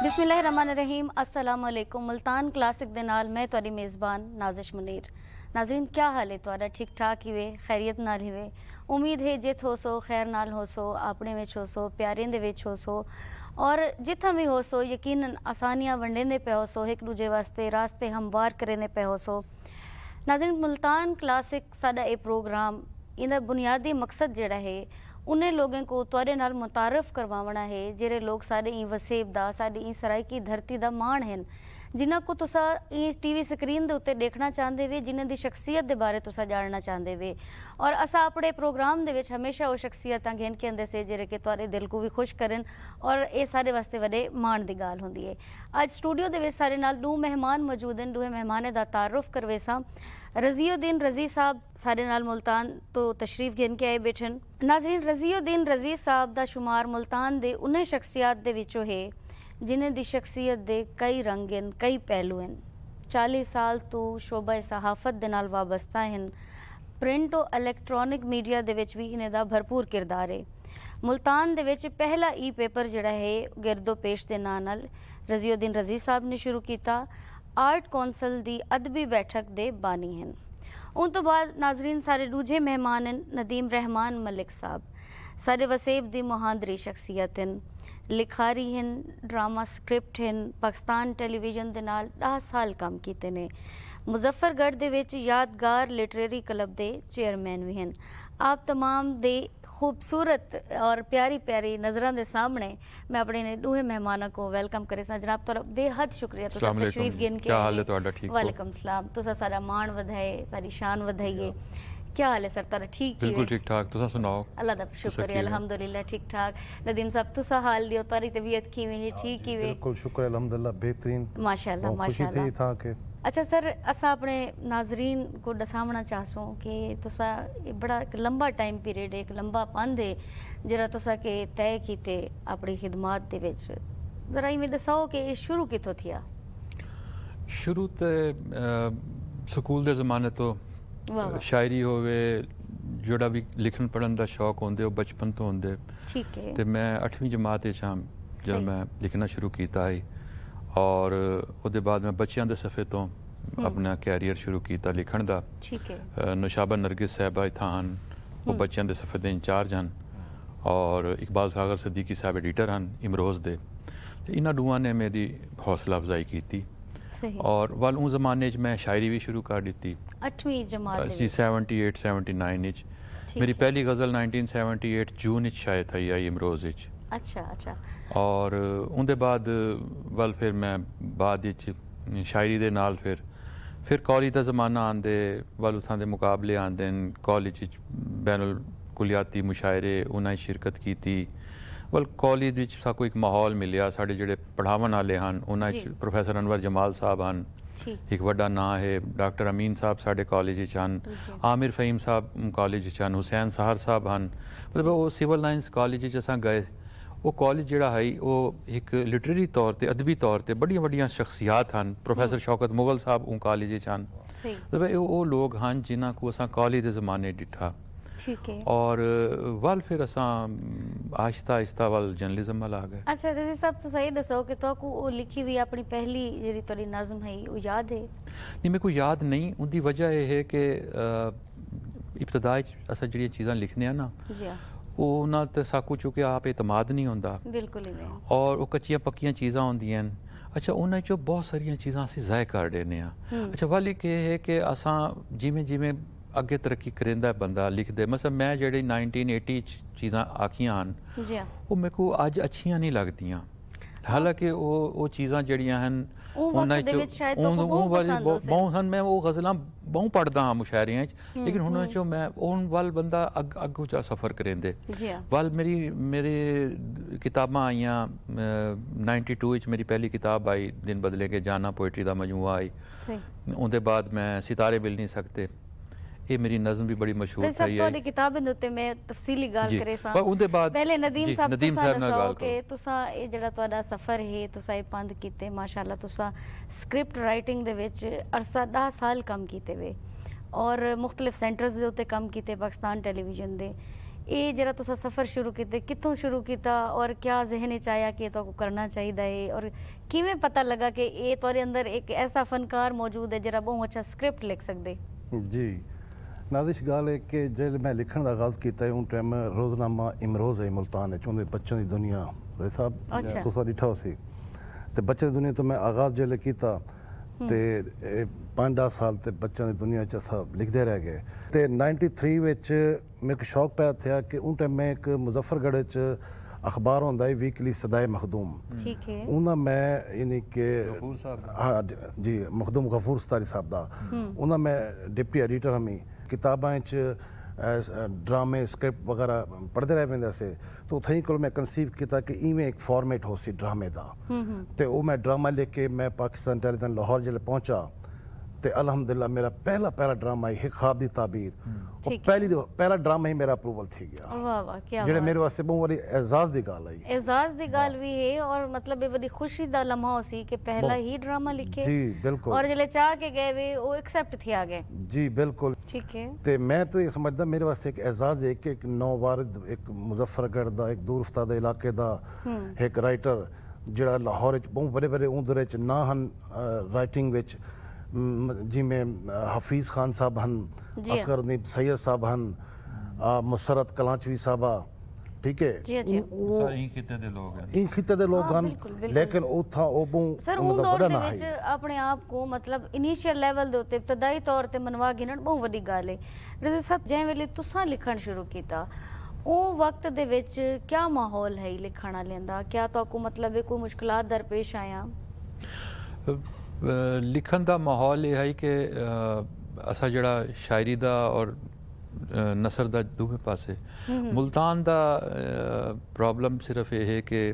बिस्मिल्लाहिर्रहमानिर्रहीम अस्सलाम वालेकुम। मुल्तान क्लासिक दे नाल मैं तुहाडी मेज़बान नाजिश मुनीर। नाज़रीन क्या हाल है तुहाडा? ठीक ठाक ही वे, खैरियत नाल ही वे। उम्मीद है जित हो सो खैर नाल हो सो, अपने विच हो सो, प्यारें दे विच हो सो और जिथा भी हो सो यकीनन आसानियां वंडेंदे पे हो सो, एक दूजे वास्ते रास्ते हमवार करेंदे पे हो सो। नाज़रीन मुल्तान क्लासिक साडा ये प्रोग्राम इहदा बुनियादी मकसद जिहड़ा है उन्हें लोगों को तुहाडे नाल मुतारफ करवाना है जेरे लोग साडे ई वसेब दा साडी ई सराइकी धरती दा मान हैं, जिन्हां को तुसा ई टीवी स्क्रीन दे उत्ते देखना चाहते वे, जिन्हां दी शख्सियत दे बारे तुसा जानना चाहते वे। और असा अपने प्रोग्राम दे विच हमेशा वो शख्सियतां घेन के आंदे से जेरे कि तुहाडे दिल को भी खुश करन और ये सारे वास्ते वड्डे मान दी गाल हुंदी है। अज स्टूडियो दे विच सारे नाल दो मेहमान मौजूद हैं, दूहे मेहमाने दा तारुफ करवेसा। रज़ीउद्दीन रज़ी साहब सारे नाल मुल्तान तो तशरीफ घेन के आए बैठन। नाज़रीन रज़ीउद्दीन रज़ी साहब दा शुमार मुल्तान दे उन्हें शख्सियात दे विचों है जिन्हें दी शख्सियत दे कई रंग हैं, कई पहलू हैं। 40 साल तो शोबा सहाफत दे नाल वाबस्ता हैं। प्रिंट और इलैक्ट्रॉनिक मीडिया दे विच भी इन्हें दा भरपूर किरदार है। मुल्तान दे विच पहला ई पेपर जिहड़ा है गिरदो पेश दे नां नाल रज़ीउद्दीन रज़ी साहब ने शुरू किया। आर्ट कौंसल दी अदबी बैठक दे बानी हैं। उन तो बाद नाजरीन सारे दूजे मेहमान हैं नदीम रहमान मलिक साहब, सारे वसेब दी मुहांदरी शख्सियत हैं, लिखारी हैं, ड्रामा स्क्रिप्ट हैं, पाकिस्तान टेलीविजन दे नाल 10 साल काम कीते ने। मुजफ्फरगढ़ दे विच यादगार लिटरेरी क्लब दे चेयरमैन भी हैं। आप तमाम दे खूबसूरत और प्यारी प्यारी नज़रों के सामने मैं अपने दूहे मेहमानों को वेलकम करे सा। जनाब तुहाडा बेहद शुक्रिया तुसा तशरीफ गिन के। क्या हाल है तुहाडा? ठीक हो? वालेकुम सलाम। तुसा सारा मान वधाए, सारी शान वधाइए। क्या हाल है सर तुहाडा? ठीक ही बिल्कुल ठीक ठाक। तुसा सुनाओ? अल्लाह दा शुक्र है, अल्हम्दुलिल्लाह ठीक ठाक। नदीम साहब तुसा हाल दियो, तुहारी तबीयत किवें है? ठीक ही वे? बिल्कुल शुक्र है, अल्हम्दुलिल्लाह बेहतरीन। माशाल्लाह माशाल्लाह। खुशी थी था के अच्छा सर, असा अपने नाजरीन को दसावना चाहसों कि तुसा बड़ा एक लंबा टाइम पीरियड, एक लंबा पंध है जरा तुसा के तय कीते अपनी खिदमात दे विच। जरा इवें दसाओ कि ये शुरू कितों थिया? शुरू ते स्कूल दे ज़माने तो शायरी होवे, जोड़ा भी लिखन पढ़न का शौक होंदे वो बचपन तो होंदे। ठीक है। तो मैं 8वीं जमात जब मैं लिखना शुरू किया है और उसके बाद मैं बच्चों के सफ़े तो अपना कैरियर शुरू किया लिखण का। ठीक है। नुशाबा नरगिस साहबा इत्थान वो बच्चों के सफ़े के इंचार्ज हैं और इकबाल सागर सदीकी साहब एडिटर हैं इमरोज़ दे। इन्होंने दूआ ने मेरी हौसला अफजाई की और वाल उस जमाने मैं शायरी भी शुरू कर दी। 8वीं जमात जी 78 79 मेरी पहली गज़ल 1978 जून शायद थी आई इमरोज़। अच्छा अच्छा। और उनके बाद वाल फिर मैं बाद शायरी दे नाल फिर कॉलेज का ज़माना आंदे वाल उत्थां दे मुकाबले आंदे कॉलेज बैनुल कुलियाती मुशायरे उन्हें शिरकत की। वाल कॉलेज विच साकू एक माहौल मिलिया, साढ़े जिहड़े पढ़ावन वाले हैं उन्हें प्रोफैसर अनवर जमाल साहब हैं, एक वड्डा नां है। डॉक्टर अमीन साहब साढ़े कॉलेज हैं, आमिर फ़हीम साहब कॉलेज हैं, हुसैन सहर साहब हैं। मतलब वो सिविल लाइन्स कॉलेज असां गए। वो कॉलेज जिहड़ा है वो एक लिटरेरी तौर पर अदबी तौर पर बड़िया बड़िया शख्सियात हैं। प्रोफैसर शौकत मुगल साहब उन कॉलेज हैं। मतलब वो लोग हैं जिन्हों को असां कॉलेज के ज़माने डिठा। ठीक है। और वाल फिर असां आहिस्ता आहिस्ता वाल जर्नलिज्म वाल आ गए। अच्छा रज़ी साहब तो सही दसो कि तो को लिखी हुई अपनी पहली जी थोड़ी नज़म है वो याद है? नहीं मेरे को याद नहीं। उनकी वजह यह है कि इब्तदा अस जी चीज़ां लिखने ना वो उन्होंने तो साकू चुके आप एतमाद नहीं होंदा। बिल्कुल ही और वो कच्चियां पक्कियां चीज़ां होंदियां। अच्छा उन्हें चो बहुत सारिया चीज़ां असीं ज़ाय कर देने। अच्छा वाल एक है कि असां जिमें जिमें अगे तरक्की करेंदा बंदा लिखदे। मतलब मैं जेह्ड़ी 1980 चीज़ां आखियां हैं वो मेरे को अज अच्छियां नहीं लगदियां। हालांकि वो चीज़ां जड़ियां हैं मैं वो गज़लां बहुत पढ़दा हाँ मुशायरियां लेकिन उन्होंने चो मैं उन वाल बंदा अगू चा सफ़र करेंदे। वाल मेरी किताबां आईयां 92 मेरी पहली किताब आई दिन बदले के जाना पोइट्री का मजमुआ आई। उनके बाद मैं सितारे मिल नहीं सकते ये मेरी नज़म भी बड़ी मशहूर थी। ये किताब दे उत्ते मैं तफसीली गाल करे सा। उनके बाद पहले नदीम साहब नाल गाल के तुसा ये जेड़ा तुहाडा सफ़र है तुसा ये पंध कीते माशाल्लाह तुसा स्क्रिप्ट राइटिंग दे विच अरसा 10 साल काम कीते वे और मुख्तलिफ सेंटर्स दे उत्ते काम कीते पाकिस्तान टेलीविजन दे। ਇਹ ਜਿਹੜਾ ਤੁਸੀਂ ਸਫ਼ਰ ਸ਼ੁਰੂ ਕੀਤੇ ਕਿੱਥੋਂ ਸ਼ੁਰੂ ਕੀਤਾ ਔਰ ਕਿਆ ਜ਼ਿਹਨ 'ਚ ਆਇਆ ਕਿ ਤੁਹਾਨੂੰ ਕਰਨਾ ਚਾਹੀਦਾ ਹੈ ਔਰ ਕਿਵੇਂ ਪਤਾ ਲੱਗਾ ਕਿ ਇਹ ਤੁਹਾਡੇ ਅੰਦਰ ਇੱਕ ਐਸਾ ਫਨਕਾਰ ਮੌਜੂਦ ਹੈ ਜਿਹੜਾ ਬਹੁਤ ਅੱਛਾ ਸਕ੍ਰਿਪਟ ਲਿਖ ਸਕਦੇ? जी नादिश गाल है कि जब मैं लिखण का आगाज़ किया उन टाइम रोज़नामा इमरोज़ है मुल्तान उन्हें बच्चों की दुनिया साहब अच्छा। तुसा डिठा सी ते बच्चों की दुनिया तो मैं आगाज़ जल्द किया ते 5-10 साल ते बच्चों की दुनिया च अस लिखते रह गए ते 93 विच मेरे को शौक पैदा था कि उन टाइम मैं एक मुजफ्फरगढ़ च अखबार होंदा है वीकली सदाए मखदूम ठीक है। उन्हें मैं यानी कि गफूर साहब हाँ जी मखदूम गफूर सतारी साहब का उन्हें मैं डिप्टी एडिटर हमी किताबां ड्रामे स्क्रिप्ट वगैरह पढ़ते रह पेंदे से तो उत्थे को मैं कंसीव किया कि इवें एक फॉर्मेट हो सी ड्रामे का तो वो मैं ड्रामा लिख के मैं पाकिस्तान टेलीविजन लाहौर जिले पहुंचा तो अलहमदुलिल्लाह मेरा पहला ड्रामा ही ख्वाब दी ताबीर और पहला ड्रामा ही मेरा अप्रूवल थी गया वाह वाह क्या जेड़े बात। मेरे वास्ते बहुत बड़ी एजाज दी गल आई एजाज दी गाल भी है और मतलब ये बड़ी खुशी दा लम्हा हो सी कि पहला ही ड्रामा लिखे जी बिल्कुल और जले चाह के गए वे वो एक्सेप्ट थी आगे। जी बिल्कुल ठीक है। ते मैं तो ये समझदा मेरे वास्ते एक एजाज है कि एक नौवारिद एक मुजफ्फरगढ़ दा एक दूर उस्ताद इलाके दा एक राइटर जिहड़ा लाहौर च बहुत बड़े बड़े उंदरे च ना हन राइटिंग विच जिमें हफीज़ खान साहब हन जी हाँ। असगर नदीम सैयद साहब हन मुसरत कलांचवी साहबा ठीक है जी जी। ਸਾਰੇ ਹੀ ਖਿੱਤੇ ਦੇ ਲੋਕ ਹਨ इन खिते दे लोग हाँ, हन बिल्कुल, बिल्कुल। लेकिन उथा ओ बहुत सर उन दौर दे विच अपने आप को मतलब इनिशियल लेवल दे उत्ते इब्तदाई तौर ते मनवा गिनण बहुत वड्डी गल है। रज़ा साहब जै वेले तुसां लिखण शुरू कीता ਉਹ वक्त ਦੇ ਵਿੱਚ क्या माहौल है लिखण वालें दा क्या तो मतलब कोई मुश्किलात दरपेश आया? लिखण ਦਾ माहौल ਇਹ ਹੈ ਕਿ ਅਸਾਂ ਜਿਹੜਾ ਸ਼ਾਇਰੀ ਦਾ ਔਰ ਨਸਰ ਦਾ ਦੋਵੇਂ ਪਾਸੇ ਮੁਲਤਾਨ ਦਾ ਪ੍ਰੋਬਲਮ ਸਿਰਫ ਇਹ ਹੈ ਕਿ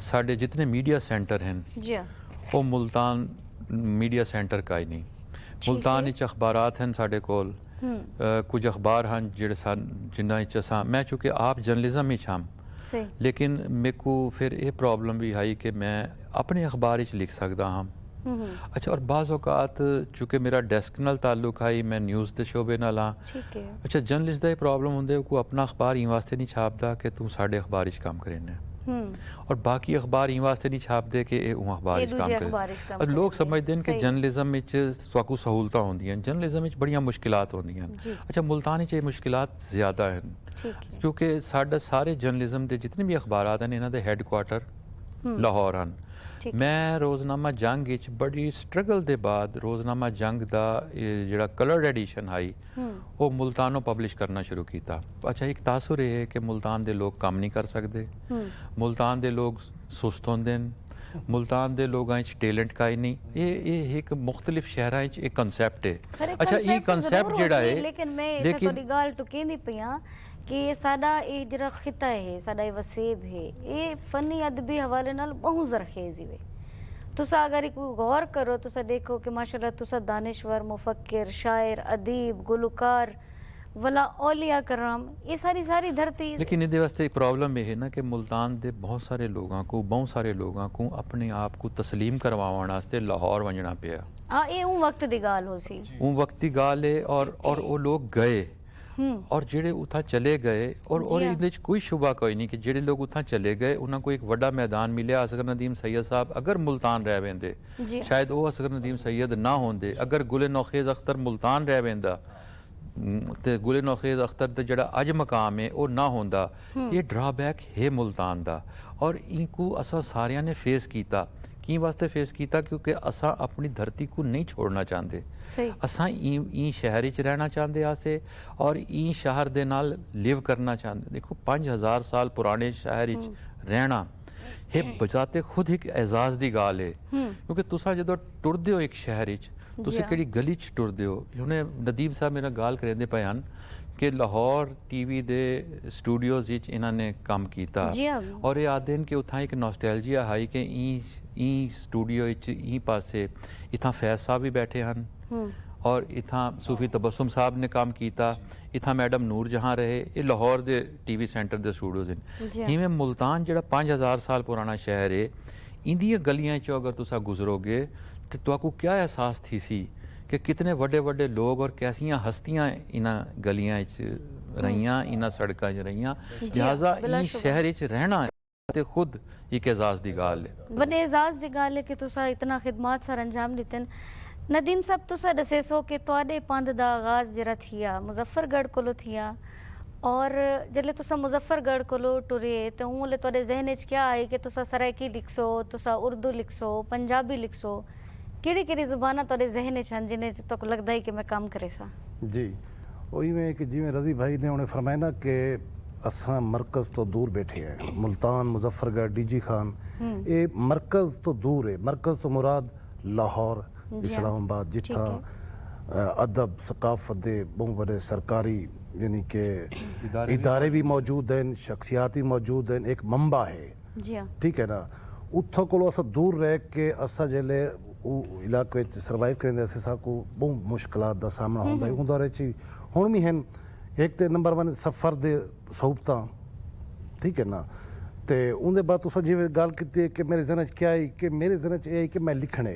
ਸਾਡੇ ਜਿਤਨੇ ਮੀਡੀਆ ਸੈਂਟਰ ਹਨ जी हाँ। ਉਹ ਮੁਲਤਾਨ ਮੀਡੀਆ ਸੈਂਟਰ ਕਾ ਹੀ ਨਹੀਂ ਮੁਲਤਾਨ ਵਿੱਚ ਅਖਬਾਰਾਤ ਹਨ ਸਾਡੇ ਕੋਲ ਕੁਝ ਅਖਬਾਰ ਹਨ ਜਿਹੜੇ ਜਿਨ੍ਹਾਂ ਵਿੱਚ ਅਸਾਂ ਮੈਂ ਚੂँकि ਆਪ ਜਰਨਲਿਜ਼ਮ ਵਿੱਚ ਹਾਂ सही। लेकिन मेरे को फिर ये प्रॉब्लम भी आई कि मैं अपने अखबार ही लिख सकता हाँ अच्छा और बाज़ औक़ात चूँकि मेरा डेस्क नाल ताल्लुक है मैं न्यूज़ के शोबे नाल हाँ ठीक है। अच्छा जर्नलिस्ट का ये प्रॉब्लम होंगे को अपना अखबार ई वास्ते नहीं छापता कि तू साढ़े अखबार काम करें और बाकी अखबार ई वास्ते नहीं छापते कि वो अखबार काम करें और लोग समझते हैं कि जर्नलिज्म स्वाकू सहूलतां होंदियां जर्नलिज्म बड़ियां मुश्किलात होंदियां अच्छा मुल्तान ये मुश्किलात ज़्यादा हैं क्योंकि साडा सारे जर्नलिज्म के जितने भी अखबारात हैं इन्हां दे हैडकुआटर लाहौर हैं मैं रोज़नामा जंग बड़ी स्ट्रगल के बाद रोज़नामा जंग का जोड़ा कलर्ड एडिशन आई वो मुल्तानों पब्लिश करना शुरू किया अच्छा एक तासुर ये है कि मुल्तान के लोग काम नहीं कर सकते मुल्तान के लोग सुस्त होंगे मुल्तान के लोगों टैलेंट का ही नहीं ये एक मुख्तलिफ शहरों एक कंसैप्ट है अच्छा ये कंसैप्ट जोड़ा है लेकिन मैं थोड़ी गल टुकेंदी पई हां कि साडा ये जरा खिता है साडा ये वसेब है ये फनी अदबी हवाले नाल बहुत जरखेज़ है तुसा अगर एक गौर करो तुसा देखो कि माशाल्लाह तुसा दानिश्वर मुफक्किर शायर अदीब गुलकार वला औलिया कराम ये सारी धरती लेकिन ये वास्ते एक प्रॉब्लम ये है ना कि मुल्तान के बहुत सारे लोगों को अपने आप को तस्लीम करवाने वास्ते लाहौर वंजना पिया हाँ ये वक्त दी गाल हो सी वक्त की गाल है और वो लोग गए और जेड़े उथा चले गए और इहदे कोई शुबा कोई नहीं कि जेड़े लोग उथा चले गए उन्हें को एक वड्डा मैदान मिले असगर नदीम सैयद साहब अगर मुल्तान रह वेंदे शायद वो असगर नदीम सैयद ना होंदे अगर गुले नौखेज़ अख्तर मुल्तान रह वेंदा तो गुले नौखेज़ अख्तर का जोड़ा अज मकाम है वो ना होंदा ये ड्राबैक है मुल्तान का और इनको असा सारिया ने फेस किया की वास्ते फेस किया क्योंकि असा अपनी धरती को नहीं छोड़ना चाहते असा ई शहर च रहना चाहते आसे और ई शहर दे नाल लिव करना चाहते देखो 5000 साल पुराने शहर रहना है बजाते खुद एक एजाज की गाल है क्योंकि तुसा जो टुरदे हो एक शहर तुसी किहड़ी गली च टुरदे हो हुणे नदीम साहब मेरा गाल करेंदे पे हन कि लाहौर टीवी दे स्टूडियोज इन्होंने काम किया और ये आदे कि उतना एक नॉस्टैल्जिया है कि ई स्टूडियो ई पासे इतना फैज साहब भी बैठे हैं और इतना सूफी तबस्सुम साहब ने काम किया इतना मैडम नूर जहाँ रहे ये लाहौर दे टीवी सेंटर दे स्टूडियोज हैं इवें मुल्तान जो 5000 साल पुराना शहर है इंदियां गलियां चो अगर तुसा गुजरोगे तो तुहाकू क्या एहसास थी सी कि कितने वड्डे वड्डे लोग और कैसियां हस्तियां इन्हां गलियां ਰਹੀਆਂ ਇਹਨਾਂ ਸੜਕਾਂ 'ਚ ਰਹੀਆਂ ਲਿਹਾਜ਼ਾ ਬਿਲਾ ਇਹ ਸ਼ੁਬਾ। ਸ਼ਹਿਰ 'ਚ ਰਹਿਣਾ ਤੇ ਖੁਦ ਇੱਕ एजाज़ ਦੀ ਗੱਲ है वॾे एज़ाज़ की गाल है कि तुसा इतना खिदमात सर अंजाम दिते नदीम साहब तुसा दसे सो कि तुहाडे पंध दा आगाज़ जरा थिया मुजफ्फरगढ़ कोलो थिया और जल्ले तुसा मुजफ्फरगढ़ कोलो टुरे तो हूँ तुहाडे जहन च क्या आई कि तुसा सराइकी लिखसो तुसा उर्दू लिखसो पंजाबी लिखसो केड़ी केड़ी जुबाना तुहाडे जहन च हन जिन्हें च तुक लगदा है कि मैं काम करे सा जी वही में कि जिमें रज़ी भाई ने उन्हें फरमाया ना कि असां मरकज़ तो दूर बैठे हैं मुल्तान मुजफ्फरगढ़ डीजी खान ये मरकज़ तो दूर है मरकज़ तो मुराद लाहौर जी हाँ। इस्लामाबाद ठीक जिथा अदब सकाफत दे बहुत बड़े सरकारी यानी कि इदारे भी इदारे भी मौजूद हैं शख्सियात भी मौजूद हैं एक मंबा है जी हाँ ठीक है ना उत्थों कोलों असां दूर रह के असां जेल्ले ਉਹ ਇਲਾਕੇ ਵਿੱਚ ਸਰਵਾਈਵ ਕਰਦੇ ਅਸੀਂ ਸਾਕੂ ਬਹੁਤ ਮੁਸ਼ਕਲਾਂ ਦਾ ਸਾਹਮਣਾ ਹੁੰਦਾ ਹੈ ਉਹਦੇ ਵਿੱਚ ਹੁਣ ਵੀ ਹਨ ਇੱਕ ਤੇ ਨੰਬਰ 1 ਸਫ਼ਰ ਦੇ ਸਹੂਲਤਾਂ ਠੀਕ ਹੈ ਨਾ ਤੇ ਉਹਦੇ ਬਾਅਦ ਤੁਸੀਂ ਜਿਵੇਂ ਗੱਲ ਕੀਤੀ ਹੈ ਕਿ ਮੇਰੇ ਜ਼ਹਨ 'ਚ ਕਿਆ ਹੈ ਕਿ ਮੇਰੇ ਜ਼ਹਨ 'ਚ ਇਹ ਹੈ ਕਿ ਮੈਂ ਲਿਖਣੇ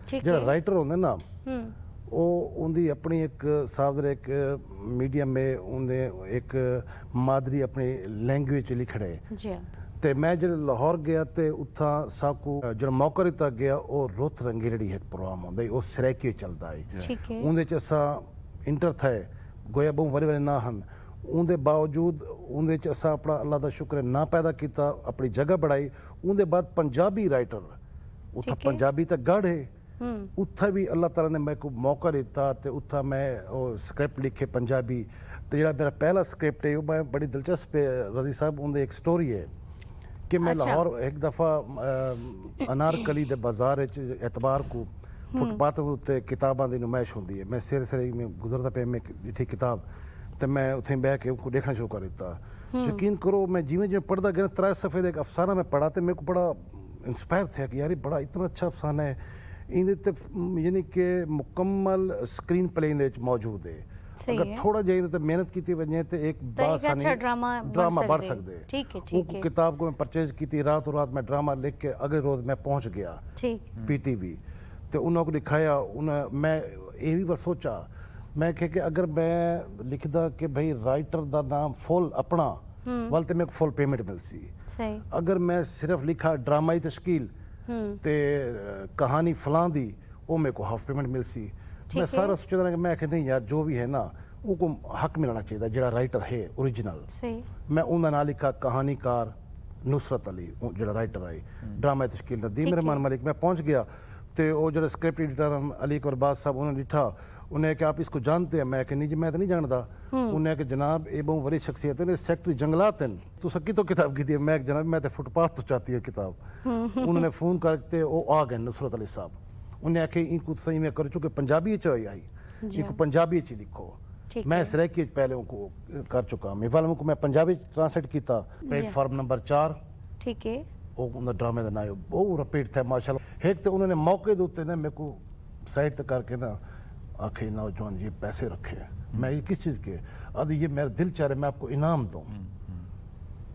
ठीक ਜਿਹੜਾ है ਰਾਈਟਰ ਹੁੰਦਾ ਨਾ हम्म ਉਹ ਉਹਦੀ ਆਪਣੀ ਇੱਕ ਸਾਵਦਰ ਇੱਕ ਮੀਡੀਅਮ में ਉਹਦੇ ਇੱਕ ਮਾਦਰੀ ਆਪਣੀ ਲੈਂਗੁਏਜ ਲਿਖਣੇ जी हाँ ਤੇ ਮੈਂ ਜਦੋਂ ਲਾਹੌਰ ਗਿਆ ਤੇ ਉੱਥਾਂ ਸਾਕੂ ਜਿਹੜਾ ਮੌਕਾ ਦਿੱਤਾ ਗਿਆ ਉਹ ਰੁੱਤ ਰੰਗੀ ਜਿਹੜੀ ਇੱਕ ਪ੍ਰੋਗਰਾਮ ਹੁੰਦਾ ਹੈ ਉਹ ਸਰਾਇਕੀ ਚੱਲਦਾ ਹੈ ठीक है ਉਹਦੇ ਚ ਅਸਾਂ ਇੰਟਰ ਥੇ ਗੋਇਆ ਬਹੁਤ ਵੱਡੇ ਵੱਡੇ ਨਾ ਹਨ ਉਹਦੇ ਬਾਵਜੂਦ ਉਹਦੇ ਚ ਅਸਾਂ ਆਪਣਾ ਅੱਲਾ ਦਾ ਸ਼ੁਕਰ ਨਾ ਪੈਦਾ ਕੀਤਾ ਆਪਣੀ ਜਗ੍ਹਾ ਬਣਾਈ ਉਹਦੇ ਬਾਅਦ ਪੰਜਾਬੀ ਰਾਈਟਰ ਉੱਥਾ ਠੀਕ ਹੈ। ਪੰਜਾਬੀ ਤਾਂ ਗੜ ਹੈ हम्म ਉੱਥੇ ਵੀ ਅੱਲਾਹ ਤਾਲਾ ਨੇ ਮੈਨੂੰ ਮੌਕਾ ਦਿੱਤਾ ਤੇ ਉੱਥਾ ਮੈਂ ਉਹ ਸਕ੍ਰਿਪਟ ਲਿਖੇ ਪੰਜਾਬੀ ਤੇ ਜਿਹੜਾ ਮੇਰਾ ਪਹਿਲਾ ਸਕ੍ਰਿਪਟ ਹੈ ਉਹ ਮੈਂ ਬੜੀ ਦਿਲਚਸਪ ਹੈ ਰਜ਼ੀ ਸਾਹਿਬ ਉਹਦੇ ਇੱਕ ਸਟੋਰੀ ਹੈ कि मैं अच्छा। लाहौर एक दफ़ा अनारकली दे बाज़ार एतबार को फुटपाथ उत्ते किताबां दी नुमाइश होंदी है मैं सिर सिर में गुजरता पे मैं डिठी किताब तो मैं उत्थे बह के उनको देखना शुरू कर दिता यकीन करो मैं जिवें जिवें पढ़दा गया 3 सफ़े का एक अफसाना मैं पढ़ा तो मेरे को बड़ा इंस्पायर थे कि यार ये बड़ा इतना अच्छा अफसाना है इहदे यानी कि मुकम्मल स्क्रीन प्ले मौजूद है सही अगर है। थोड़ा जाए तो मेहनत की वजह तो एक तो एक बासानी अच्छा ड्रामा बढ़ सकते ठीक है वो ठीक है किताब को मैं परचेज की थी रातों रात मैं ड्रामा लिख के अगले रोज मैं पहुंच गया ठीक पीटीवी तो उन्होंने को दिखाया उन्हें मैं ये भी बार सोचा मैं कह कि अगर मैं लिखदा कि भाई राइटर का नाम फुल अपना वाल तो मेरे को फुल पेमेंट मिल सी सही अगर मैं सिर्फ लिखा ड्रामाई तश्कील ते कहानी फलां दी वो मेरे को हाफ पेमेंट मिल सी मैं है। सारा सोचा था कि मैं कि नहीं यार जो भी है ना उनको हक मिलना चाहिए ਜਿਹੜਾ राइटर है ओरिजिनल सही मैं उनका नाम लिखा कहानीकार नुसरत अली जो राइटर है ड्रामा तश्कील नदीम रहमान मलिक मैं पहुंच गया तो वो जो स्क्रिप्ट एडिटर अली अकबर बाद साहब उन्होंने लिखा उन्हें कि आप इसको जानते हैं मैं कि नहीं जी मैं तो नहीं जानता उन्हें कि जनाब ये बहुत बड़ी शख्सियत है सेक्रेटरी जंगलात हैं तो सकी तो किताब की थी मैं जनाब मैं तो फुटपाथ तो चाहती हूँ किताब उन्होंने फ़ोन करके वो आ गए नुसरत अली साहब उन्हें आखे इनको सही में कर चुके पंजाबी च आई जी इनको पंजाबी च लिखो ठीक मैं है। सराइकी पहले उनको कर चुका मैं वालों को मैं पंजाबी ट्रांसलेट किया प्लेटफॉर्म नंबर 4 ठीक है वो उन्हें ड्रामे का नाम बहुत रिपीट था माशाल्लाह एक तो उन्होंने मौके के उत्ते ना मेरे को साइड तक करके ना आखे नौजवान ये पैसे रखे हैं मैं ये किस चीज़ के अब ये मेरा दिल चाह रहा मैं आपको इनाम दूँ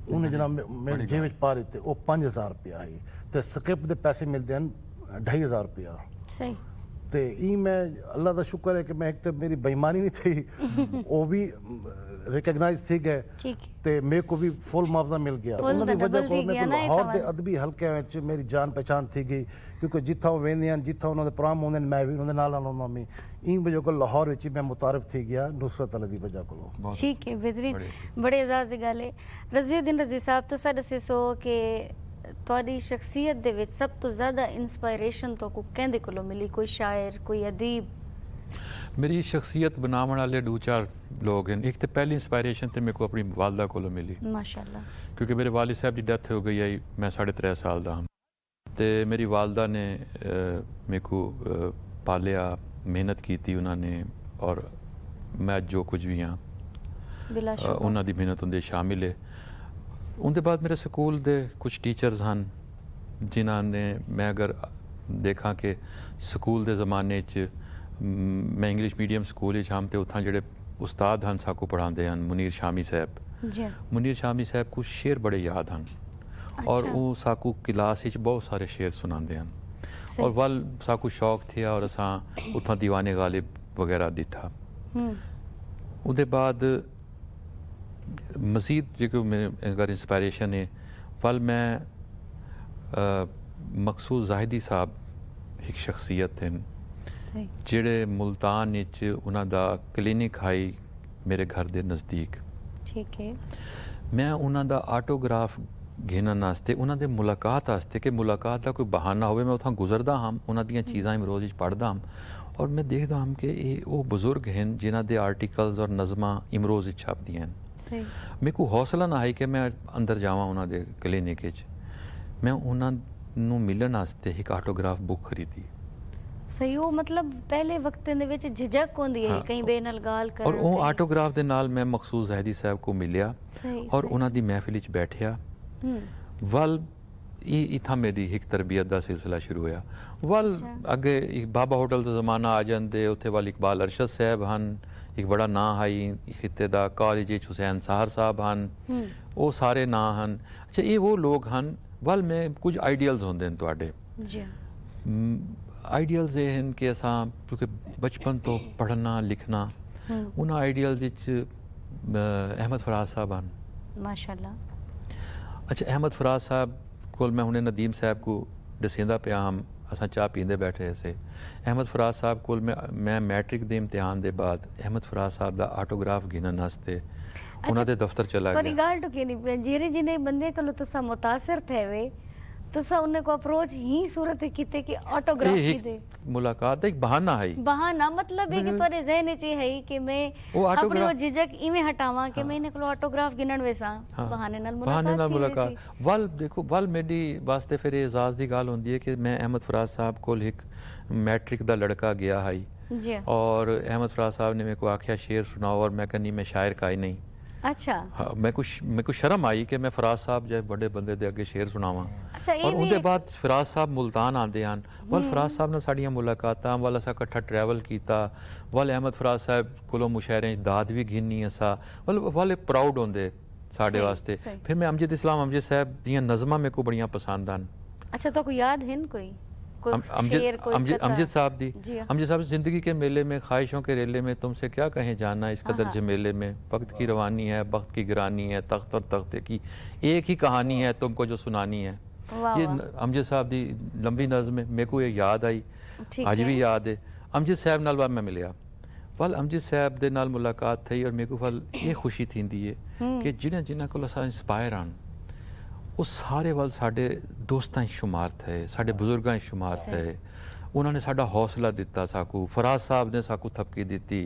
उन्हें जनाब मेरे जेब च पा दिते वो 5000 रुपया है तो स्क्रिप्ट के पैसे मिलते हैं 2500 रुपया सही ਤੇ ਇਹ ਮੈਂ ਅੱਲਾ ਦਾ ਸ਼ੁਕਰ ਹੈ ਕਿ ਮੈਂ ਇੱਕ ਤਾਂ ਮੇਰੀ ਬੇਈਮਾਨੀ ਨਹੀਂ ਥੀ ਉਹ ਵੀ ਰਿਕਗਨਾਈਜ਼ ਥੀ ਗਏ ठीक है ਤੇ ਮੇਰੇ ਕੋ ਵੀ ਫੁੱਲ ਮੁਆਵਜ਼ਾ ਮਿਲ ਗਿਆ Full ਉਹਨਾਂ ਦੀ ਤਾਂ ਵਜ੍ਹਾ double ਤੋਂ ਥੀ ਮੇਰੇ ਗਿਆ ਕੋਲ ਨਾ ਇਹ ਲਾਹੌਰ ਤਾਂ ਦੇ ਵਾ। ਅਦਬੀ ਹਲਕਿਆਂ ਵਿੱਚ ਮੇਰੀ ਜਾਣ ਪਛਾਣ ਥੀ ਗਈ ਕਿਉਂਕਿ ਜਿੱਥੋਂ ਉਹ ਵੇਂਦੇ ਹਨ ਜਿੱਥੋਂ ਉਹਨਾਂ ਦੇ ਪ੍ਰੋਗਰਾਮ ਹੁੰਦੇ ਨੇ ਮੈਂ ਵੀ ਉਹਨਾਂ ਦੇ ਨਾਲ ਨਾਲ ਹੁੰਦਾ ਮੈਂ ਇਹ ਵਜ੍ਹਾ ਕੋਲ ਲਾਹੌਰ ਵਿੱਚ ਹੀ ਮੈਂ ਮੁਤਾਰਫ ਥੀ ਗਿਆ नुसरत अली ਦੀ ਵਜ੍ਹਾ ਕੋਲੋਂ बहुत ठीक है बेहतरीन बड़े। बड़े एजाज की गल है रज़ीउद्दीन रज़ी साहब तुसा दसे सो कि ਤੁਹਾਡੀ ਸ਼ਖਸੀਅਤ ਦੇ ਵਿੱਚ ਸਭ ਤੋਂ ਜ਼ਿਆਦਾ ਇਨਸਪੀਰੇਸ਼ਨ ਤੋਂ ਕੋ ਕਹਿੰਦੇ ਕੋਲੋਂ ਮਿਲੀ ਕੋਈ ਸ਼ਾਇਰ ਕੋਈ ਅਦੀਬ मेरी शख्सियत बनाने वाले 2-4 लोग हैं एक तो पहली इंस्पायरेशन तो मेरे को अपनी वालदा को मिली माशाअल्लाह क्योंकि मेरे वालिद साहब की डेथ हो गई आई मैं 3.5 साल का हाँ तो मेरी वालदा ने मेरे को पालिया मेहनत की थी उन्होंने और मैं जो कुछ भी हाँ बिला शुबा उन्हों की मेहनत उनके शामिल है उनके बाद मेरे स्कूल के कुछ टीचर्स हैं जिन्होंने मैं अगर देखा कि स्कूल के ज़माने मैं इंग्लिश मीडियम स्कूल हम तो उत्थां जेह्ड़े उस्ताद हैं साकू पढ़ाते हैं मुनीर शामी साहब जी मुनीर शामी साहब को शेर बड़े याद हैं और अच्छा। वो साकू क्लास बहुत सारे शेर सुनाते हैं सही। और वल साकू शौक थे और असां उत्थां दीवाने गालिब वगैरह दिठा हम्म उहदे बाद मज़ीद जेको मेरे अगर इंस्पायरेशन है वल मैं मकसूद ज़ाहिदी साहब एक शख्सियत हैं सही ਜਿਹੜੇ ਮੁਲਤਾਨ ਵਿੱਚ ਉਹਨਾਂ ਦਾ ਕਲੀਨਿਕ ਹਾਈ ਮੇਰੇ ਘਰ ਦੇ ਨਜ਼ਦੀਕ ठीक है ਮੈਂ ਉਹਨਾਂ ਦਾ ਆਟੋਗ੍ਰਾਫ घेनन वास्ते ਉਹਨਾਂ ਦੇ ਮੁਲਾਕਾਤ ਵਾਸਤੇ ਕਿ ਮੁਲਾਕਾਤ ਦਾ ਕੋਈ ਬਹਾਨਾ ਹੋਵੇ ਮੈਂ ਉੱਥੋਂ ਗੁਜ਼ਰਦਾ ਹਾਂ ਉਹਨਾਂ ਦੀਆਂ ਚੀਜ਼ਾਂ ਇਮਰੋਜ਼ ਵਿੱਚ ਪੜ੍ਹਦਾ ਹਾਂ ਔਰ ਮੈਂ ਦੇਖਦਾ ਹਾਂ ਕਿ ਇਹ ਉਹ ਬਜ਼ੁਰਗ ਹਨ ਜਿਨ੍ਹਾਂ ਦੇ ਆਰਟੀਕਲਸ ਔਰ ਨਜ਼ਮਾਂ ਇਮਰੋਜ਼ ਵਿੱਚ ਛਪਦੀਆਂ ਹਨ सही ਮੇਰੇ ਕੋ ਹੌਸਲਾ ਨਾ ਹੈ ਕਿ ਮੈਂ ਅੰਦਰ ਜਾਵਾਂ ਉਹਨਾਂ ਦੇ ਕਲੀਨਿਕ ਵਿੱਚ ਮੈਂ ਉਹਨਾਂ ਨੂੰ ਮਿਲਣ ਵਾਸਤੇ ਇੱਕ ਆਟੋਗ੍ਰਾਫ ਬੁੱਕ ਖਰੀਦੀ ਸਹੀ ਉਹ ਮਤਲਬ ਪਹਿਲੇ ਵਕਤ ਦੇ ਵਿੱਚ ਝਿਜਕ ਹੁੰਦੀ ਹੈ ਹਾਂ। ਕਈ ਬੇਨਲ ਗਾਲ ਕਰਨ ਔਰ ਉਹ ਤੇ। ਆਟੋਗ੍ਰਾਫ ਦੇ ਨਾਲ ਮੈਂ ਮਕਸੂਦ ਜ਼ਹਿਦੀ ਸਾਹਿਬ ਕੋ ਮਿਲਿਆ ਸਹੀ ਔਰ ਸਹੀ। ਉਹਨਾਂ ਦੀ ਮਹਿਫਿਲ ਵਿੱਚ ਬੈਠਿਆ ਹੂੰ ਵੱਲ ਇਹ ਇਥਾਂ ਮੇਰੀ ਇੱਕ ਤਰਬੀਅਤ ਦਾ ਸਿਲਸਿਲਾ ਸ਼ੁਰੂ ਹੋਇਆ ਵੱਲ ਅੱਛਾ। ਅੱਗੇ ਇੱਕ ਬਾਬਾ ਹੋਟਲ ਦਾ ਜ਼ਮਾਨਾ ਆ ਜਾਂਦੇ ਉੱਥੇ ਵੱਲ ਇਕਬਾਲ ਅਰਸ਼ਦ ਸਾਹਿਬ ਹਨ ਇੱਕ ਬੜਾ ਨਾਂ ਹੈ ਖਿੱਤੇ ਦਾ ਕਾਲਜ ਵਿੱਚ ਹੁਸੈਨ ਸਾਹਰ ਸਾਹਿਬ ਹਨ ਹੂੰ ਉਹ ਸਾਰੇ ਨਾਂ ਹਨ ਅੱਛਾ ਇਹ ਉਹ ਲੋਕ ਹਨ ਵੱਲ ਮੈਂ ਕੁਝ ਆਈਡੀਅਲਸ ਹੁੰਦੇ ਨੇ ਤੁਹਾਡੇ ਜੀ ਆਈਡੀਅਲਸ ਇਹ ਹਨ ਕਿ ਅਸਾਂ ਕਿਉਂਕਿ ਬਚਪਨ ਤੋਂ ਪੜ੍ਹਨਾ ਲਿਖਣਾ ਹੂੰ ਉਹਨਾਂ ਆਈਡੀਅਲਸ ਵਿੱਚ ਅਹਿਮਦ ਫਰਾਜ਼ ਸਾਹਿਬ ਹਨ ਮਾਸ਼ਾਅੱਲਾ ਅੱਛਾ ਅਹਿਮਦ ਫਰਾਜ਼ ਸਾਹਿਬ ਕੋਲ ਮੈਂ ਹੁਣੇ ਨਦੀਮ ਸਾਹਿਬ ਕੋ ਦਸੇਂਦਾ ਪਿਆ ਹਾਂ ਅਸਾਂ ਚਾਹ ਪੀਂਦੇ ਬੈਠੇ ਸੀ ਅਹਿਮਦ ਫਰਾਜ਼ ਸਾਹਿਬ ਕੋਲ ਮੈਂ ਮੈਟ੍ਰਿਕ ਦੇ ਇਮਤਿਹਾਨ ਦੇ ਬਾਅਦ ਅਹਿਮਦ ਫਰਾਜ਼ ਸਾਹਿਬ ਦਾ ਆਟੋਗ੍ਰਾਫ ਗਿਣਨ ਵਾਸਤੇ ਉਹਨਾਂ ਦੇ ਦਫ਼ਤਰ ਚਲਾ पर ਗਿਆ गाल टुकी नहीं जेरे जिने बंदे को तुसा मुतासिर थे तुसा उन्हें को अप्रोच ही सूरत कीते कि ऑटोग्राफ ਇਹ की दे ਇੱਕ ਮੁਲਾਕਾਤ ਦਾ ਇੱਕ ਬਹਾਨਾ ਹੈ बहाना मतलब है कि तोरे ज़हन च है कि मैं वो अपनी वो ऑटोग्राफ- झिझक इवें हटावां कि मैं इन्हें को ऑटोग्राफ गिनन वेसा बहाने नाल ਬਹਾਨੇ ਨਾਲ थी ਮੁਲਾਕਾਤ वैसी। ਵੱਲ ਦੇਖੋ ਵੱਲ ਮੇਰੀ ਵਾਸਤੇ ਫਿਰ ਇਹ ਇਜ਼ਾਜ਼ ਦੀ ਗੱਲ ਹੁੰਦੀ ਹੈ ਕਿ ਮੈਂ ਅਹਿਮਦ ਫਰਾਜ਼ ਸਾਹਿਬ ਕੋਲ ਇੱਕ ਮੈਟ੍ਰਿਕ ਦਾ ਲੜਕਾ ਗਿਆ ਹੈ जी और अहमद फराज साहब ने मेरे को आख्या शेर सुनाओ और मैं कहनी मैं शायर का ही नहीं अच्छा हाँ मेरे को शर्म आई कि मैं फराज साहब जै बड़े बंदे दे अगे शेर सुनावा अच्छा ये और भी उनके बाद फराज साहब मुल्तान आते हैं वल फराज साहब ने साड़ियाँ मुलाकातां वल असा कट्ठा ट्रैवल किया वल अहमद फराज साहब कोलों मुशायरे दाद भी गिननी असा वल प्राउड होंदे साढ़े सही, वास्ते सही। फिर मैं अमजद इस्लाम अमजद साहब दियां नज़मां मेरे को बड़ियां पसंद आन अच्छा तो कोई याद है कोई शेर कोई कथा? अमजद साहब दी जी हाँ। अमजद साहब जिंदगी के मेले में ख्वाहिशों के रेले में तुमसे क्या कहें जाना इस कदर हाँ। झमेले में वक्त की रवानी है वक्त की गिरानी है तख्त और तख्ते की एक ही कहानी है तुमको जो सुनानी है वाह ये वाह अमजद साहब दी लंबी नज़म है मेरे को ये याद आई ठीक आज है। भी याद है अमजद साहब नाल बाद मैं मिलिया वल अमजद साहब दे नाल मुलाकात थी और मेरे को वल ये खुशी थी है कि जिन्हें को असां इंस्पायर आन वो सारे वल साडे दोस्तां शुमार थे साडे बुजुर्गां शुमार थे उन्होंने साडा हौसला दिता साकू फराज साहब ने साकू थपकी दी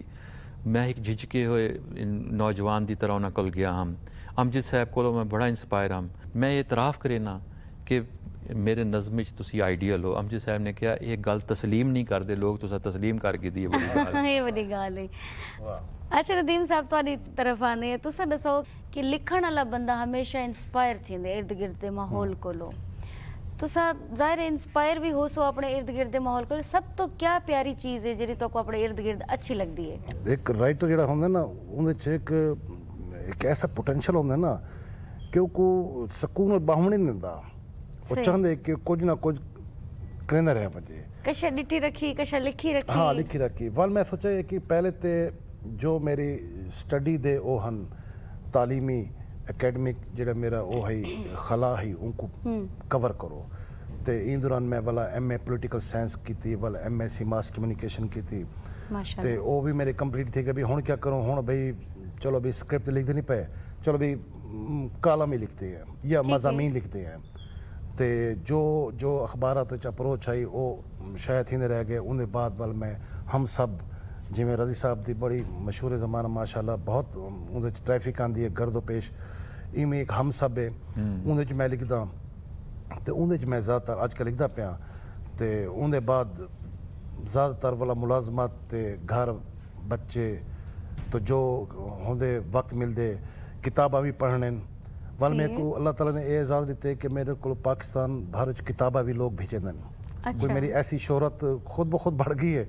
मैं एक झिझके हुए नौजवान की तरह उन्होंने कोल गया हम अमजद साहब को मैं बड़ा इंस्पायर हाँ मैं ये इतराफ़ करे ना कि मेरे नज़म तुसी आइडियल हो अमजद साहब ने कहा ये गल तस्लीम नहीं करते लोग तुसा तस्लीम करके दी ये बड़ी गाल है अच्छा नदीम साहब तुम्हारी तरफ आने तुसा दसो कि लिखण वाला बंदा हमेशा इंस्पायर थींदे इर्द गिर्द दे माहौल कोलो तुसा ज़ाहिर इंस्पायर भी हो सो अपने इर्द गिर्द दे माहौल कोलो सब तो क्या प्यारी चीज़ है ਜਿਹੜੀ तो अपने इर्द गिर्द अच्छी लगदी है ਇੱਕ ਰਾਈਟਰ ਜਿਹੜਾ ਹੁੰਦਾ ਨਾ ਉਹਦੇ ਚ ਇੱਕ ਐਸਾ ਪੋਟੈਂਸ਼ੀਅਲ ਹੁੰਦਾ ਨਾ ਕਿ ਉਹ ਕੋ ਸਕੂਨ ਔਰ ਬਾਹਮਣੀ ਨਹੀਂ ਦਿੰਦਾ ਉਹ ਸਹੀ। ਚਾਹੁੰਦੇ ਕਿ ਕੁਝ ਨਾ ਕੁਝ ਕਰਨਾ ਰਿਹਾ ਭਜੇ कशा डिठी रखी कशा लिखी रखी हाँ लिखी रखी वाल मैं सोचा है कि पहले तो जो मेरी स्टडी दे वो हन तालीमी एकेडमिक जेड़ा मेरा वो है खला है उनको कवर करो तो इन दौरान मैं वाला MA पोलिटिकल साइंस की थी वाला MSc मास कम्युनिकेशन की थी तो माशाल्लाह वो भी मेरे कंप्लीट थी कि भाई हुण क्या करूँ हुण भाई चलो भाई स्क्रिप्ट लिखते नहीं पे चलो भाई कालम ही लिखते हैं या ठीक है। मज़ामीन लिखते हैं तो जो जो अखबारात अप्रोच आई वो शायद ही रह गए उन्हें बाद वाल मैं हम सब जिमें रजी साहब की बड़ी मशहूर ज़माना माशाल्लाह बहुत उन्हें ट्रैफिक आती है गर्दो पेश इवें एक हम सब है उन्हें मैं लिखदा तो उन्हें मैं ज़्यादातर अजकल लिखदा पाया तो उन्हें बाद ज़्यादातर वाला मुलाजमत ते घर बच्चे तो जो होंदे वक्त मिलते किताबां भी पढ़ने वाल मेरे को अल्लाह ताला ने ये इजाज़त दी कि मेरे को पाकिस्तान भारत किताबां भी लोग भेजे दन अच्छा। कोई मेरी ऐसी शोहरत खुद ब खुद बढ़ गई है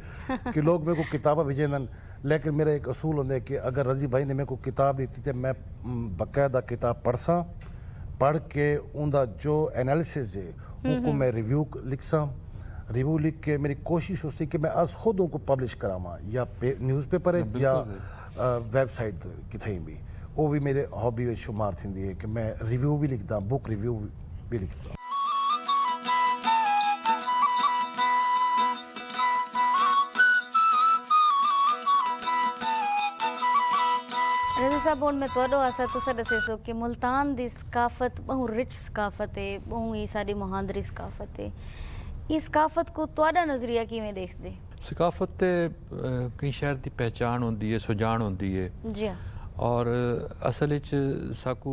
कि लोग मेरे को किताबां भेजे दन लेकिन मेरा एक असूल होंगे कि अगर रजी भाई ने मेरे को किताब दी तो मैं बाकायदा किताब पढ़सा पढ़ के उनका जो एनालिसिस है उनको मैं रिव्यू लिखसा रिव्यू लिख के मेरी कोशिश होती कि मैं आज खुद उनको पब्लिश करावा या न्यूज़पेपर है या वेबसाइट कितें भी ਉਹ ਵੀ ਮੇਰੇ ਹੌਬੀ ਵਿੱਚ ਸ਼ੁਮਾਰ ਥींदी है कि मैं रिव्यू भी लिखदा बुक रिव्यू भी लिखदा। रज़ा साहब हुण मैं तुहाडो आसा तुसां दसे सो कि मुल्तान दी सकाफत बहुत रिच सकाफत है, बहुत ही साडी मुहांदरी सकाफत है। इस सकाफत को तुहाडा नज़रिया किवें देखदे? सकाफत ते कई शहर की पहचान होंदी है, सुजान होंदी है। जी हाँ। और असल च साकू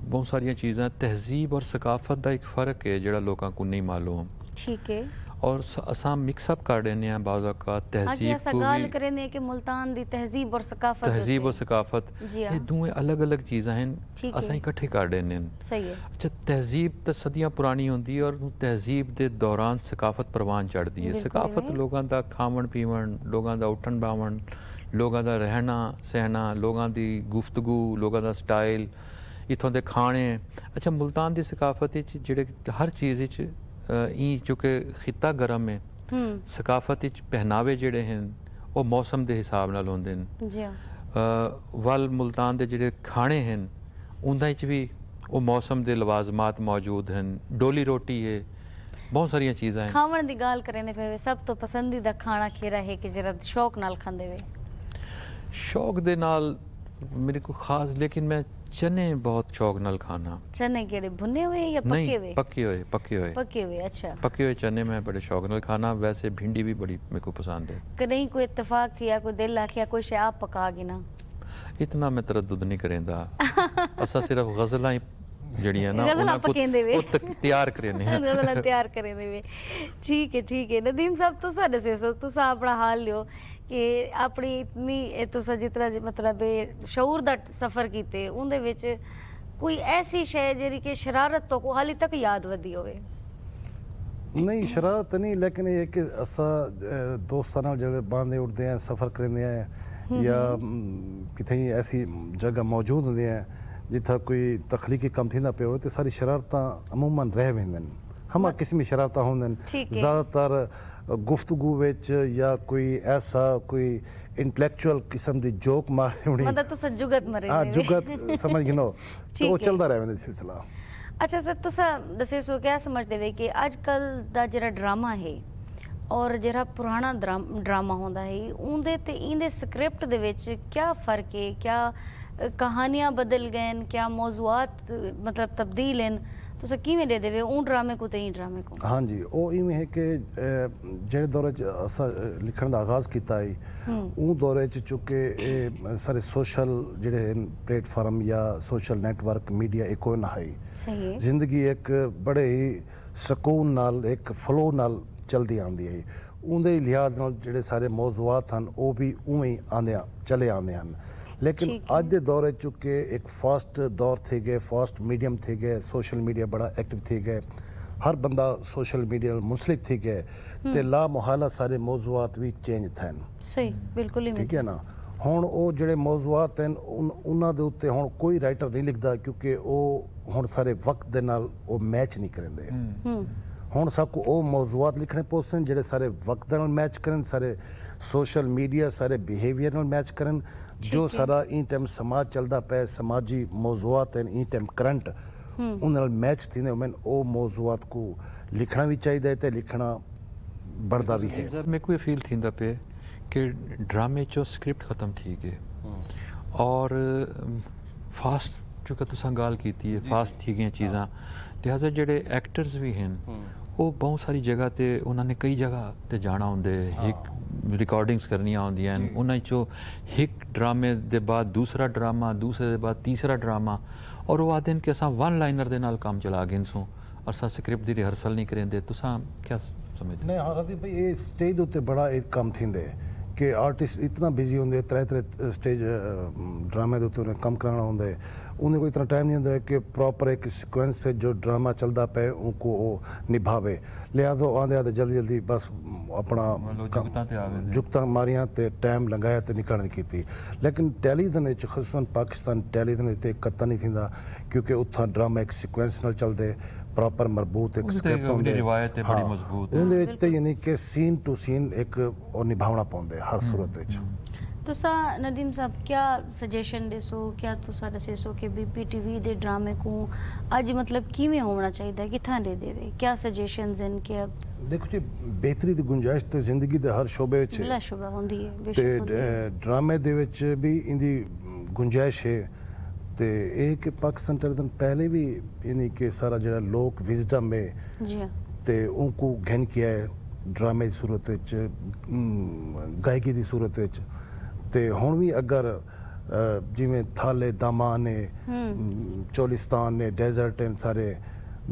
बहुत सारिया चीज़ां तहजीब और सकाफत का एक फ़र्क है जोड़ा लोगों को नहीं मालूम। ठीक है। और असा मिक्सअप कर देने बाज़ औक़ात तहजीब को गाल भी। करें कि मुल्तान दी तहजीब और सकाफत तहजीब और सकाफत जी हाँ। ये दोवें अलग अलग चीज़ां हैं, ठीक असा है। इकट्ठे कर देने। सही है। अच्छा, तहजीब तो सदियां पुरानी होंदी है और तहजीब के दौरान सकाफत परवान चढ़ती है। बिल्कुल सकाफत है। लोगों का खावन पीवन, लोगों का उठन बावन, लोगों का रहना सहना, लोगों की गुफ्तगू, लोगों का स्टाइल, इतों के खाने। अच्छा, मुल्तान की सकाफत जेड़े हर चीज़ चूँकि खिता गर्म है, सकाफत पहनावे जेड़े हैं वो मौसम के हिसाब नाल होंदे न। जी हाँ। वल मुल्तान के जेड़े खाने हैं उन्हें भी वो मौसम के लवाजमात मौजूद हैं। डोली रोटी है, बहुत सारिया चीज़ां हैं। खावन दी गाल करें पे सब तो पसंदीदा खाना केड़ा है कि जरा शौक नाल खांदे वे? शौक दे नाल मेरे को खास, लेकिन मैं चने बहुत शौक नाल खाना। चने केड़े भुने हुए या पके नहीं, हुए? पके हुए, पके हुए, पके हुए। अच्छा। पके हुए चने मैं बड़े शौक नाल खाना। वैसे भिंडी भी बड़ी मेरे को पसंद है। कहीं कोई इत्तेफाक थी या कोई दिल आखिया कोई शे आप पका गी ना? इतना मैं तरद्दुद नहीं करेंदा। असा सिर्फ गज़लां ही जड़ियां ना गज़लां उन्हां को पकेंदे वे। तैयार करेने हैं। गज़लां तैयार करें वे। ठीक है। नदीम साहब तुसा दसे सो तुसा अपना हाल लियो कि अपनी इतनी तुसा जितना मतलब शऊर दा सफ़र कीते उंदे विच कोई ऐसी शय जेरी कि शरारत तो को हाली तक याद वधी होवे? नहीं शरारत नहीं, लेकिन ये कि असा दोस्तां नाल जड़े बांधे उठते हैं, सफ़र करते हैं या कितनी ऐसी जगह मौजूद होंदी हैं जिथा कोई तखलीकी कम थींदा पे हो तो सारी शरारतां अमूमन रह वेंदन। हम किस्म शरारतां होंदन ठीक है। ज़्यादातर गुफ्तगू विच या कोई ऐसा कोई इंटलेक्चुअल किस्म दी जोक मारे होनी। मतलब तुसा जुगत मरे हाँ वे। जुगत समझ गिनो तो ठीक वो है। चलता रह वेंदा सिलसिला। अच्छा सर तुसा दसे सो क्या समझते वे कि अजकल दा जरा ड्रामा है और जरा पुराना ड्रामा होंदा है उंदे ते इंदे स्क्रिप्ट दे विच क्या फ़र्क है? क्या कहानियां बदल गए, क्या मौजूआत मतलब तब्दील हैं? तुसा किवें दे देवे उन ड्रामे को ते इन ड्रामे को? हाँ जी, वो इवें है कि जेड़े दौरे च असा लिखण दा आगाज़ कीता है उन दौरे च चूंकि सारे सोशल जेड़े प्लेटफार्म या सोशल नेटवर्क मीडिया एक कोई ना है। सही है। जिंदगी एक बड़े ही सकून नाल एक फ्लो नाल चलदी आंदी है। उनदे लिहाज नाल जेड़े सारे मौजूआत हैं वो भी उवें आंदे चले आंदे हैं। लेकिन ठीक है। अज के दौरे चुके एक फास्ट दौर थे गए, फास्ट मीडियम थे गए, सोशल मीडिया बड़ा एक्टिव थी गए, हर बंदा सोशल मीडिया मुंसलिक थी गए ते ला मुहाला सारे मौजूआत भी चेंज थे। सही बिल्कुल ही ठीक है ना। हुण वो जेड़े मौजूआत हैं उन्हां दे उत्ते हुण कोई राइटर नहीं लिखदा क्योंकि वो हुण सारे वक्त दे नाल वो मैच नहीं करेंदे। हुण सबको वो मौजूआत लिखने पौंदे जेड़े सारे वक्त दे नाल मैच करन, सारे सोशल मीडिया सारे बिहेवियर नाल मैच करन। जो सारा इन टाइम समाज चलता पे समाजी मौजूआत हैं इन टाइम करंट उन मैच थींदे मैं वो मौजूआत को लिखना भी चाहिए ते लिखना बढ़दा भी है। सर मेरे को ये फील थींदा पे कि ड्रामे चो स्क्रिप्ट ख़त्म थी गए और फास्ट चूँकि तुसां गाल की है फास्ट थी गई चीज़ां, लिहाजा जेड़े एक्टर्स भी हैं वो बहुत सारी जगह ते उन्होंने कई जगह ते जाना होंदे, एक रिकॉर्डिंग्स करनियां होंदियां उन्हें चो एक ड्रामे दे बाद दूसरा ड्रामा, दूसरे दे बाद तीसरा ड्रामा और वो आते हैं कि असा वन लाइनर दे नाल काम चला गए सो और असा स्क्रिप्ट दी रिहर्सल नहीं करेंदे। तुसां क्या समझदे? नहीं हाँ रदी भाई ये स्टेज उत्ते बड़ा एक कम थींदे कि आर्टिस्ट इतना बिजी होंदे त्रै स्टेज ड्रामे दे उत्ते उन्हें कम कराना होंदे उन्हें कोई इतना टाइम नहीं होंदा कि प्रॉपर एक सीक्वेंस से जो ड्रामा चलता पे उनको वो निभावे। लिहाजा आंदे आंदे जल्दी जल्दी बस अपना जुगतां मारियां ते टाइम लंघाया ते निकलण की थी। लेकिन टेलीविजन खसूसन पाकिस्तान टेलीविजन ते कत्ता नहीं थींदा क्योंकि उत्थां ड्रामा एक सीक्वेंस नाल चलदे प्रॉपर मरबूत एक स्क्रिप्ट होंदे, रिवायत है बड़ी मजबूत है। उहदे विच ते यानी कि सीन टू सीन एक और निभावना पौंदे हर सूरत विच। तुसा नदीम साहब क्या सजेशन देसो, क्या तुसा दसेसो कि BPTV दे ड्रामे को अज मतलब किवें होना चाहिए, कित्थां दे देवे, क्या सजेशंस इन के अब देखो जी बेहतरी ਦੀ ਗੁੰਜਾਇਸ਼ ਤੇ ਜ਼ਿੰਦਗੀ ਦੇ ਹਰ ਸ਼ੋਬੇ ਵਿੱਚ बिला शुबा होंदी है ਤੇ बेशक होंदी है। ਡਰਾਮੇ ਦੇ ਵਿੱਚ ਵੀ ਇਹਦੀ ਗੁੰਜਾਇਸ਼ ਹੈ ਤੇ ਇਹ ਕਿ ਪਾਕਿਸਤਾਨ ਟੈਲੀਵਿਜ਼ਨ ਪਹਿਲੇ ਵੀ ਯਾਨੀ ਕਿ ਸਾਰਾ ਜਿਹੜਾ ਲੋਕ ਵਿਜ਼ਡਮ ਹੈ जी हाँ ਤੇ ਉਹਨੂੰ ਘਨ ਕਿਹਾ ਹੈ ਡਰਾਮੇ ਦੀ ਸੂਰਤ ਵਿੱਚ ਗਾਇਕੀ ਦੀ ਸੂਰਤ ਵਿੱਚ ਤੇ ਹੁਣ ਵੀ ਅਗਰ ਜਿਵੇਂ ਥਾਲੇ ਦਾਮਾ ਨੇ ਚੋਲਿਸਤਾਨ ਨੇ ਡੈਜ਼ਰਟ ਨੇ ਸਾਰੇ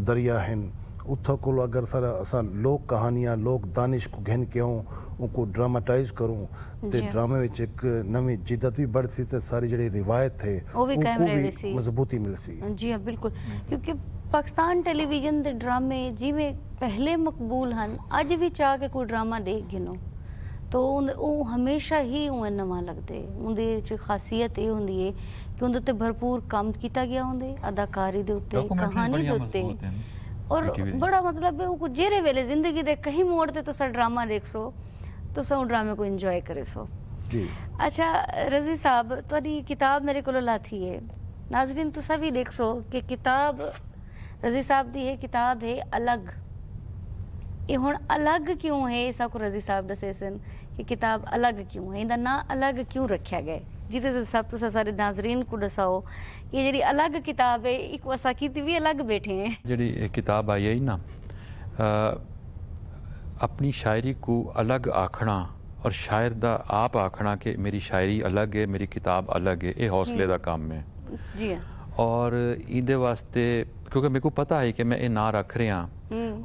ਦਰਿਆ ਹਨ ਉੱਥੋਂ ਕੋਲ ਅਗਰ ਸਾਰਾ ਅਸਾਂ ਲੋਕ ਕਹਾਣੀਆਂ ਲੋਕ ਦਾਨਿਸ਼ को घन के उनको ड्रामाटाइज करूँ ਤੇ जी हाँ। ਡਰਾਮੇ ਵਿੱਚ ਇੱਕ ਨਵੀਂ ਜਿੱਦਤ ਵੀ बढ़ सी ਤੇ ਸਾਰੀ ਜਿਹੜੀ ਰਿਵਾਇਤ ਹੈ ਉਹ ਵੀ ਕਾਇਮ उनको ਰਹੇ ਸੀ। ਮਜ਼ਬੂਤੀ ਮਿਲ ਸੀ जी हाँ बिल्कुल, क्योंकि पाकिस्तान टेलीविजन के ड्रामे जिमें पहले मकबूल हैं, अज भी चाह के कोई ड्रामा देख गिनो तो वो हमेशा ही उन्हें नवा लगते। उनकी खासियत ये होंगी है कि उनके उत्ते भरपूर काम किया गया होंगे, अदाकारी के उत्ते, कहानी के उत्ते, और बड़ा मतलब है वो जेरे वेले जिंदगी के कहीं मोड़ ते तुसा ड्रामा देख सो, तुसा उन ड्रामे को इंजॉय करे सो। जी अच्छा रजी साहब, तुहाडी किताब मेरे को लाथी है, नाजरीन तुसा भी देख सो कि किताब रजी साहब दी है, किताब है अलग। ये हुण अलग क्यों है, इसा को रजी साहब दसे सन कि किताब अलग क्यों है, इनका ना अलग क्यों रखा गया है, जिहदे सब तुसा सारे नाजरीन को दसाओ कि जेड़ी अलग किताब है एक वसा की भी अलग बैठे हैं। ਜਿਹੜੀ ਇਹ ਕਿਤਾਬ ਆਈ ਹੈ ਨਾ अपनी शायरी को अलग आखना और शायर दा आप आखना कि मेरी शायरी अलग है मेरी किताब अलग है, ये हौसले का काम है। जी हाँ और इहदे वास्ते क्योंकि मेरे को पता है कि मैं ये ना रख रहा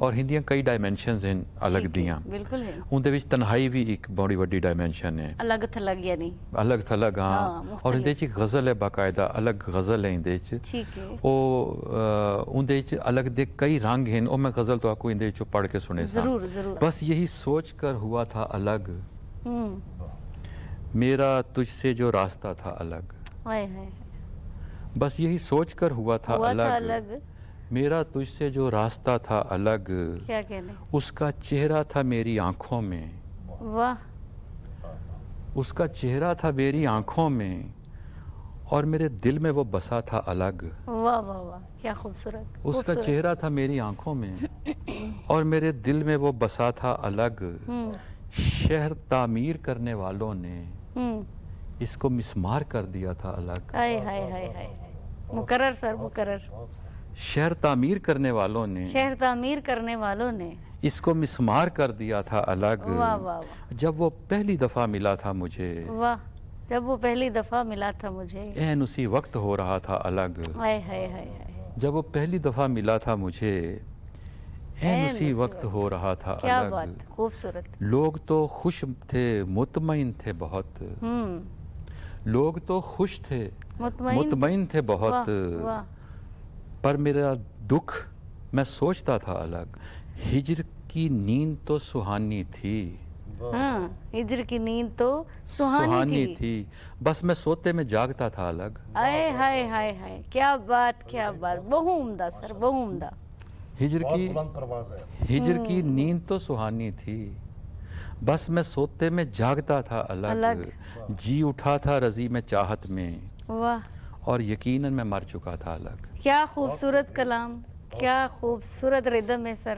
और हिंदियां कई डायमेंशनस हैं अलग दियां, बिल्कुल है, उनदे विच तन्हाई भी एक बड़ी वड्डी डायमेंशन है, अलग थलग यानी अलग थलग हाँ, हाँ। और इहदे च गज़ल है, बाकायदा अलग गज़ल है इहदे च, ठीक है, उनदे च अलग दे कई रंग हैं। और मैं गज़ल तो आपको इहदे चो पढ़ के सुने सा। जरूर जरूर। बस यही सोच कर हुआ था अलग, मेरा तुझसे जो रास्ता था अलग, हाय हाय बस यही सोच कर हुआ था अलग, अलग, मेरा तुझसे जो रास्ता था अलग, क्या कहने, उसका चेहरा था मेरी आंखों में, वाह उसका चेहरा था मेरी आंखों में और मेरे दिल में वो बसा था अलग, वाह वाह वाह, क्या खूबसूरत, उसका खूबसूरत। चेहरा था मेरी आंखों में और मेरे दिल में वो बसा था अलग, शहर तामीर करने वालों ने इसको मिस्मार कर दिया था अलग, हाय हाय हाय हाय, मुकर्रर सर मुकर्रर, शहर तामीर करने वालों ने शहर तामीर करने वालों ने इसको मिस्मार कर दिया था अलग, वाह वाह वाह, जब वो पहली दफा मिला था मुझे, वाह जब वो पहली दफा मिला था मुझे, एन उसी वक्त हो रहा था अलग, हाय हाय हाय हाय, जब वो पहली दफा मिला था मुझे एन उसी वक्त हो रहा था क्या अलग, बात, खूबसूरत, लोग तो खुश थे मुतमईन थे बहुत, लोग तो खुश थे मुतमईन थे बहुत, वाह वाह, पर मेरा दुख मैं सोचता था अलग, हिजर की नींद तो सुहानी थी, हाँ हिजर की नींद तो सुहानी थी, बस मैं सोते में जागता था अलग, हाय हाय हाय हाय, क्या बात क्या बात, बहु उम्दा सर बहु उम्दा, हिजर की नींद तो सुहानी थी, बस मैं सोते में जागता था अलग, जी उठा था रजी में चाहत में, वाह और यकीनन मैं मर चुका था अलग। क्या खूबसूरत कलाम, क्या खूबसूरत रिदम है सर,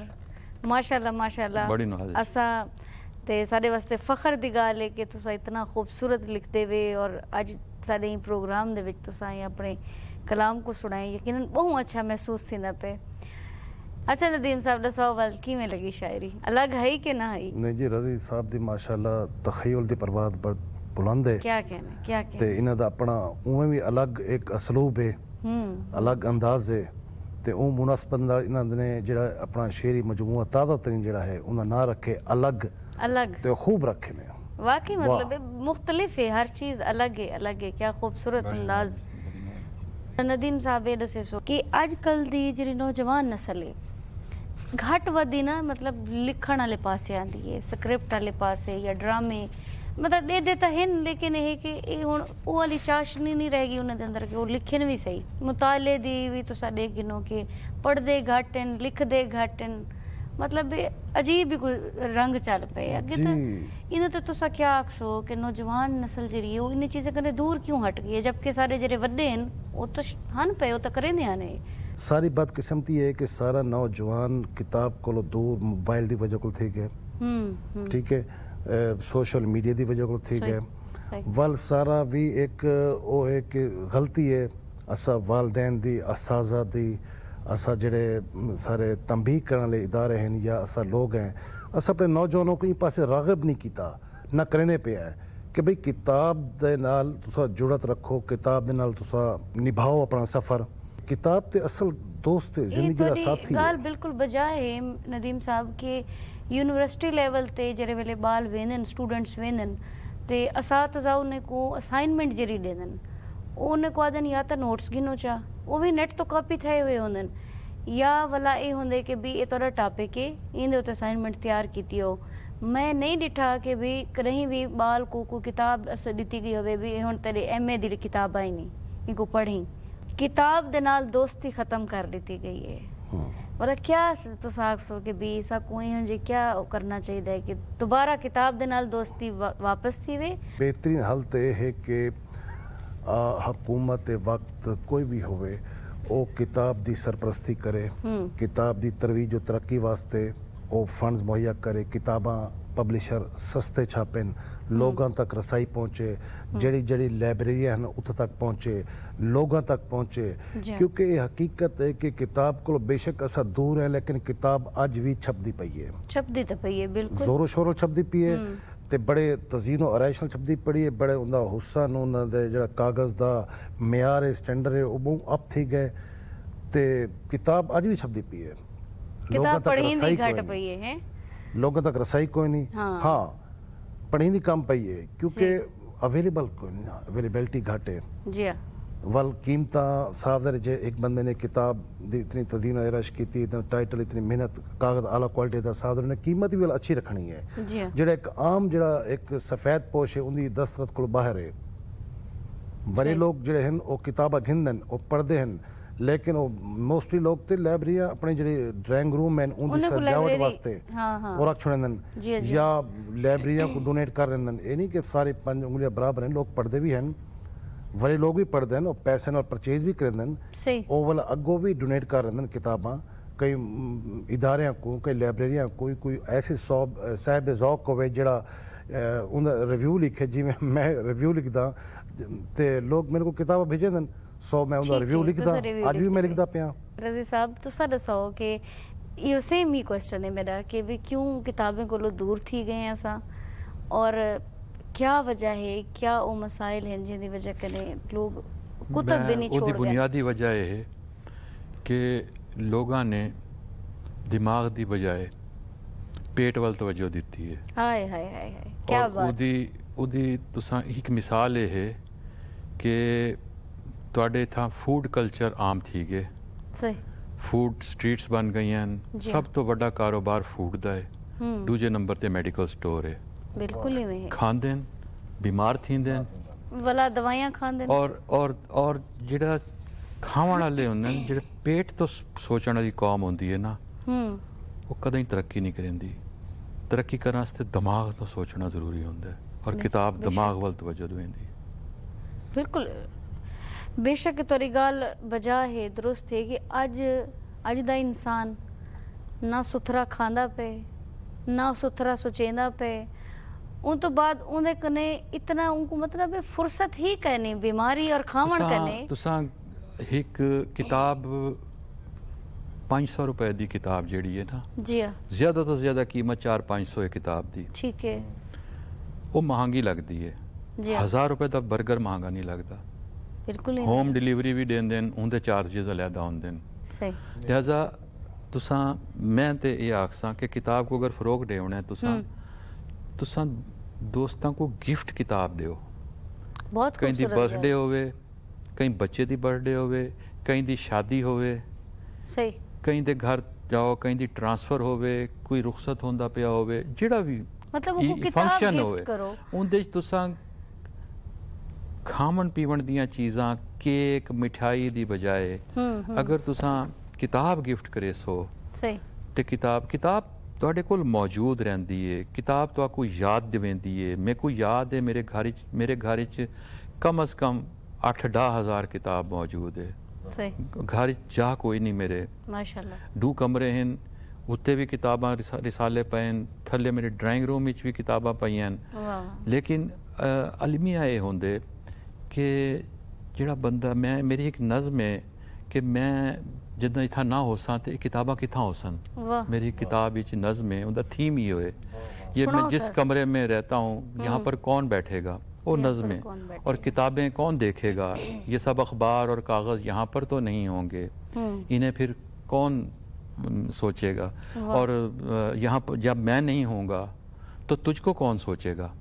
माशाल्लाह माशाल्लाह। बड़ी नवाज़िश। असा ते साडे वास्ते फखर दी गल है कि तुसा इतना खूबसूरत लिखते वे और अज साडे ही प्रोग्राम दे विच तुसा अपने कलाम को सुनाए, यकीनन बहुत अच्छा महसूस थींदा पे। अच्छा नदीम साहब दसाओ वाल किवें लगी शायरी, अलग है कि ना है? नहीं जी रजी साहब दी माशाल्लाह तखय्युल दी परवाज़ बड़ बुलंद है क्या कहना क्या ते कहना, इन्हां दा अपना उवें भी अलग एक असलूब है, अलग अंदाज है ते ਉਹ ਮੁਨਾਸਬਤ ਨਾਲ ਇਹਨਾਂ ਨੇ ਜਿਹੜਾ ਆਪਣਾ ਸ਼ੇਰੀ ਮਜਮੂਆ ਤਾਜ਼ਾ ਤਰੀਨ ਜਿਹੜਾ ਹੈ ਉਹਨਾਂ ਨਾਂ ਰੱਖੇ ਅਲੱਗ अलग ਤੇ खूब रखे ने। वाकई मतलब है मुख्तलिफ है, हर चीज़ अलग है, क्या खूबसूरत अंदाज। नदीम साहब ये दसे सो कि अजकल दी जी नौजवान नस्ल है घट वधी ना मतलब लिखण वाले पासे आंदी है, स्क्रिप्ट वाले पासे या ड्रामे मतलब दे देता है, लेकिन ये कि ये हुण वो वाली चाशनी नहीं रह गई उन्हें अंदर कि वो लिखन भी सही, मुताले दी भी तुसा देख गिनो कि पढ़दे घट हैं लिखदे घट हैं, मतलब अजीब ही कोई रंग चल पे अगे तो जी। इन्हें तो तुसा क्या आखसो कि नौजवान नस्ल जी है वो इन चीज़ें कने दूर क्यों हट गई है जबकि सारे जेरे वड्डे हैं वो तो हन पे वो तो करेंदे हैं सारी बदकिस्मती है कि सारा नौजवान किताब को दूर मोबाइल की वजह को थी गए, ठीक है, सोशल मीडिया की वजह को थी सही, गए सही। वल सारा भी एक वो एक गलती है असा वालदैन दी असाजा दी असा जेड़े सारे तंबीह करने वाले इदारे हैं या असा लोग हैं असा अपने नौजवानों को इन पासे रागब नहीं किया ना करने पे है कि भाई किताब दे नाल तुसा जुड़त रखो किताब दे नाल तुसा निभाओ अपना सफ़र किताब ते असल दोस्त है जिंदगी का साथी है गाल बिल्कुल बजा है नदीम साहब के यूनिवर्सिटी लेवल ते जेरे वेले बाल वेंदन स्टूडेंट्स वेंदन ते असातिज़ा उन्हें को असाइनमेंट जरी देदन उन्हें को आदन या तो नोट्स गिनो चा वो भी नेट तो कॉपी थे हुए होंदन या वाला ये होंदे कि भी ये तोड़ा टॉपिक है इंदे उते असाइनमेंट तैयार कीती हो मैं नहीं डिठा कि भी कहीं भी बाल को किताब अस दी गई होवे भी हुन तेरे MA दी किताब आई नहीं इनको पढ़ी किताब दे नाल दोस्ती खत्म कर दी गई है और क्या तो साखसो कि भी ऐसा कोई हुंजे क्या करना चाहिए कि दोबारा किताब दे नाल दोस्ती वापस थी वे बेहतरीन हल तो यह है कि हुकूमत वक्त कोई भी होवे वो किताब दी सरपरस्ती करे किताब दी तरवीज और तरक्की वास्ते वो फंड्स मुहैया करे किताबां पब्लिशर सस्ते छापेन लोगों तक रसाई पहुँचे जड़ी जड़ी लाइब्रेरियां हैं उत तक पहुँचे लोगों तक पहुँचे क्योंकि ये हकीकत है कि किताब को बेशक असा दूर है लेकिन किताब अज भी छपदी पई है छपदी तो पई है बिल्कुल जोरों शोरों छपदी पई है ते बड़े तजीनो आराइश नाल छपदी पड़ी है बड़े उनका हुसन उन्होंने जरा कागज़ का मेयार है स्टैंडर्ड है वो बहुत अप थी गए ते किताब अज भी छपदी पई है किताब पढ़ी दी कोई घट नहीं। पई है लोगों तक रसाई कोई नहीं हाँ पढ़ी दी कम पई है क्योंकि अवेलेबल कोई नहीं अवेलेबिलिटी घट है जी हाँ वल कीमत साहब जे एक बंदे ने किताब दी इतनी तदीन आयरश की इतना टाइटल इतनी मेहनत कागज आला क्वालिटी का साहब ने कीमत भी अच्छी रखनी है जी हाँ जेड़ा एक आम जेड़ा एक सफेद पोश है उनकी दस्तखत को बाहर है बड़े सही। लोग जेड़े हैं वो किताबा घिंदन वो पढ़ते हैं लेकिन वो मोस्टली लोग ते लाइब्रेरियां अपने जेड़े ड्राइंग रूम हैं उनकी उन्हें को सजावट लाइब्रेरी- वास्ते हाँ, हाँ। वो रख छुड़न जी, जी। या लाइब्रेरियां को डोनेट कर रहे ये नहीं कि सारे 5 उंगलियां बराबर हैं लोग पढ़ते भी हैं बड़े लोग भी पढ़ते हैं और पैसे नाल परचेज भी करते सही ਉਹ ਵਾਲਾ ਅੱਗੋਂ ਵੀ ਡੋਨੇਟ ਕਰ ਰਹੇ ਨੇ ਕਿਤਾਬਾਂ ਕਈ ਇਦਾਰਿਆਂ ਕੋ ਕਈ ਲਾਇਬ੍ਰੇਰੀਆਂ ਕੋਈ ਐਸੇ ਸਾਹਿਬ ਜ਼ੌਕ ਹੋਵੇ ਜਿਹੜਾ ਉਹਦਾ ਰਿਵਿਊ ਲਿਖੇ ਜਿਵੇਂ ਮੈਂ ਰਿਵਿਊ ਲਿਖਦਾ ਤੇ ਲੋਕ ਮੇਰੇ ਕੋਲ ਕਿਤਾਬਾਂ ਭੇਜਦੇ ਨੇ ਸੋ ਮੈਂ ਉਹਦਾ ਠੀਕ ਰਿਵਿਊ ਹੈ, ਲਿਖਦਾ ਤੁਸੀਂ review ਅੱਜ ਵੀ ਮੈਂ ਲਿਖਦੇ ਲਿਖਦਾ ਪਿਆ रजी साहब तुसा दसो कि यो सेम ही क्वेश्चन है मेरा कि भी क्यों किताबें को दूर थी गए हैं असा और क्या वजह है क्या वो मसाइल हैं जिनकी वजह कने लोग कुतब भी नहीं छोड़ ਉਹਦੀ गए ਬੁਨਿਆਦੀ ਵਜ੍ਹਾ ਇਹ ਹੈ ਕਿ ਲੋਕਾਂ ਨੇ ਦਿਮਾਗ ਦੀ ਬਜਾਏ ਪੇਟ ਵੱਲ ਤਵੱਜੋ ਦਿੱਤੀ ਹੈ हाय हाय हाय हाय क्या ਔਰ बात ਉਹਦੀ ਤੁਸੀਂ ਇੱਕ ਮਿਸਾਲ ਇਹ ਹੈ ਕਿ ਤੁਹਾਡੇ ਥਾਂ ਫੂਡ ਕਲਚਰ ਆਮ ਥੀ ਗਏ सही ਫੂਡ ਸਟਰੀਟਸ ਬਣ ਗਈਆਂ ਹਨ ਜੀ ਸਭ ਤੋਂ ਵੱਡਾ ਕਾਰੋਬਾਰ ਫੂਡ ਦਾ ਹੈ ਦੂਜੇ ਨੰਬਰ ਤੇ ਮੈਡੀਕਲ ਸਟੋਰ ਹੈ बिल्कुल ही में है ਖਾਂਦੇ ਹਨ ਬਿਮਾਰ ਥੀਂਦੇ ਹਨ वाला दवाइयां खांदे ਔਰ ਜਿਹੜਾ ਖਾਣ ਵਾਲੇ ਹੁੰਦੇ ਨੇ ਜਿਹੜੇ ਪੇਟ ਤੋਂ ਸੋਚਣ ਵਾਲੀ ਕੌਮ ਹੁੰਦੀ ਹੈ ਨਾ ਉਹ ਕਦੇ ਤਰੱਕੀ ਨਹੀਂ ਕਰਿੰਦੀ ਤਰੱਕੀ ਕਰਨ ਵਾਸਤੇ ਦਿਮਾਗ ਤੋਂ ਸੋਚਣਾ ਜ਼ਰੂਰੀ ਹੁੰਦਾ ਹੈ ਔਰ ਕਿਤਾਬ ਦਿਮਾਗ ਵੱਲ ਤਵੱਜੋ ਦਿੰਦੀ ਹੈ बिल्कुल बेशक तुहाडी गल बजा है दुरुस्त है कि अज दा इंसान ना सुथरा खांदा पे ना सुथरा सोचेंदा पे उन तो बाद उनके कने इतना उनको मतलब है फुर्सत ही करनी बीमारी और खावण कने तुसां एक किताब 500 रुपए दी किताब जेड़ी है ना जी हाँ ज़्यादा तो ज़्यादा कीमत 400-500 है किताब दी ठीक है वो महंगी लगती है जी हाँ 1000 रुपए ਦਾ 버ਗਰ महंगा नहीं लगता बिल्कुल ही होम डिलीवरी भी देंदे न उनके चार्जेस अलहदा होंदे न सही लिहाजा तुसां मैं ते ये आखसां कि किताब को अगर फरोग देना है तुसां दोस्तां को गिफ्ट किताब दियो बहुत कहीं दी खूबसूरत बर्थडे गल। होवे कहीं बच्चे दी बर्थडे होवे कहीं दी शादी होवे सही कहीं दे घर जाओ कहीं दी ट्रांसफर होवे कोई रुखसत होंदा पिया होवे जेड़ा भी मतलब उनको किताब फंक्शन गिफ्ट होवे करो उनदे च तुसां खावन पीवन दियां चीज़ां केक मिठाई दी बजाए अगर तुसां किताब गिफ्ट करे सो सही ਤੇ ਕਿਤਾਬ ਤੁਹਾਡੇ ਕੋਲ ਮੌਜੂਦ ਰਹਿੰਦੀ ਹੈ। ਕਿਤਾਬ ਤੁਹਾਨੂੰ ਯਾਦ ਦਿਵੇਂਦੀ ਹੈ। ਮੇਰੇ ਕੋ ਯਾਦ ਹੈ ਮੇਰੇ ਘਰ 'ਚ ਕਮ ਅਜ਼ ਕਮ 8-10 ਹਜ਼ਾਰ ਕਿਤਾਬ ਮੌਜੂਦ ਹੈ। ਸਹੀ घर जा कोई नहीं मेरे ਮਾਸ਼ਾਅੱਲਾ 2 कमरे हैं उत्ते भी किताबां रिसाले पे हैं थल्ले मेरे ड्राइंग रूम में भी किताबां पई हैं ਵਾਹ लेकिन अलमिया ये होंदे कि जेड़ा बंदा मैं मेरी एक नज़म है कि मैं जिद्दां इत्थां ना होसां ते किताबां कित्थां होसन वाह मेरी किताब विच नज़म है उनका थीम ही होए ये मैं सुनाओ जिस सर। कमरे में रहता हूँ यहाँ पर कौन बैठेगा वो यहाँ पर नज़म है कौन बैठेगा? और किताबें कौन देखेगा ये सब अखबार और कागज़ यहाँ पर तो नहीं होंगे इन्हें फिर कौन सोचेगा और यहाँ पर जब मैं नहीं होऊंगा तो तुझको कौन सोचेगा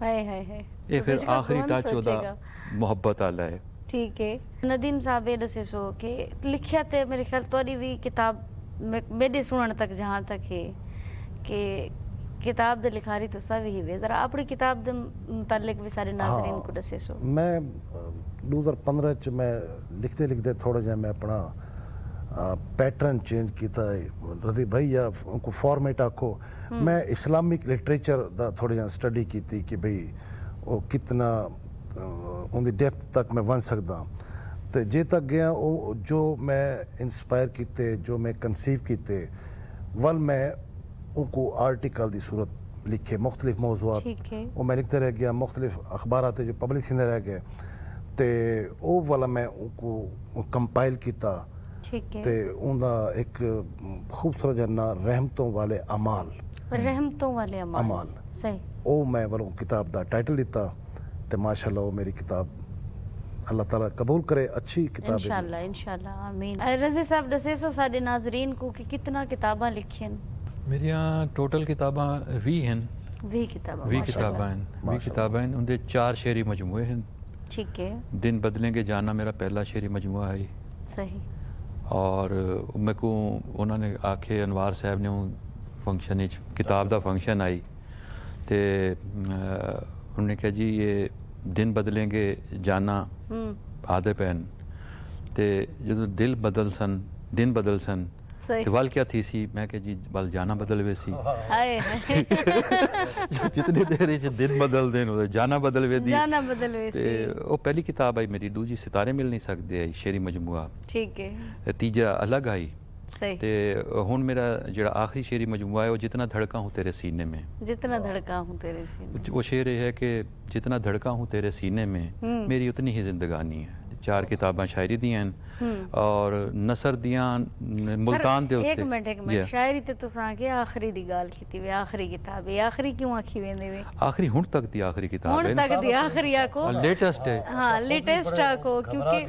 हाय हाय हाय ये तो फिर तुझको आखिरी कौन टच सोचेगा? ओदा मोहब्बत आला है ठीक है नदीम साहब ये दसे सो कि लिखिया ते मेरे ख्याल तोरी भी किताब मेरे सुनने तक जहाँ तक है कि किताब दे लिखारी तो सब ही वे जरा अपनी किताब दे मुतालिक भी सारे नाज़रीन को दसे सो मैं 2015 च मैं लिखते थोड़ा जिहा मैं अपना पैटर्न चेंज किया रदी भाई या उनको फॉर्मेट आखो मैं इस्लामिक लिटरेचर दा थोड़ा जिहा स्टडी की कि भाई वो कितना उनकी डेप्थ तक मैं बन सकदा तो जे तक गया वो जो मैं इंस्पायर किते जो मैं कंसीव किते वल मैं उनको आर्टिकल की सूरत लिखे मुख्तलिफ मौजूआत ठीक है वो मैं लिखते रह गया मुख्तलिफ अखबार जो पब्लिश होंदे रह गए तो वो वाला मैं उनको कंपाइल किया ठीक है ते उनका एक खूबसूरत जन्ना रहमतों वाले अमाल रहमतों वाले अमाल अमाल सही वो मैं वालों किताब का टाइटल दिता तो माशाल्लाह वो मेरी किताब अल्लाह ताला कबूल करे अच्छी किताब है। इंशाल्लाह इंशाल्लाह आमीन रज़ी साहब दसे सो साडे नाज़रीन को कि कितना किताबां लिखियन मेरिया टोटल किताबां 20 हैं 20 किताबां 20 माशाल्लाह। किताबां हैं 20 किताबां हैं उनके 4 शेरी मजमूए हैं ठीक है दिन बदलेंगे जाना मेरा पहला शेरी मजमुआ है सही और मेरे को उन्होंने आखे अनवार साहब ने फंक्शन किताब का फंक्शन आई तो उन्होंने कहा जी ये दिन बदलेंगे जाना आदे पैन तो जो दिल बदल सन दिन बदल सन सही तो वल क्या थी सी मैं कहा जी वल जाना बदल वे सी हाय हाय जितनी देर च दिन बदल देन उधर जाना बदल वे दी जाना बदल ते वैसे वो पहली किताब आई मेरी दूजी सितारे मिल नहीं सकते आई शेरी मजमुआ ठीक है ते तीजा अलग आई सही ते हुन मेरा जेड़ा आखिरी शेरी मजमुआ है वो जितना धड़का हूँ तेरे सीने में जितना धड़का हूँ तेरे सीने वो शेर ये है कि जितना धड़का हूँ तेरे सीने में मेरी उतनी ही जिंदगानी है 4 किताबां शायरी दी हैं और नसर दियां मुल्तान दे एक मिनट Yeah. शायरी ते तुसां के आखिरी दी गाल कीती वे आखिरी किताब है आखिरी क्यों आखी वेंदे वे आखिरी हुन तक दी आखिरी किताब हुन है तक दी आखिरी आको लेटेस्ट है हाँ लेटेस्ट आको क्योंकि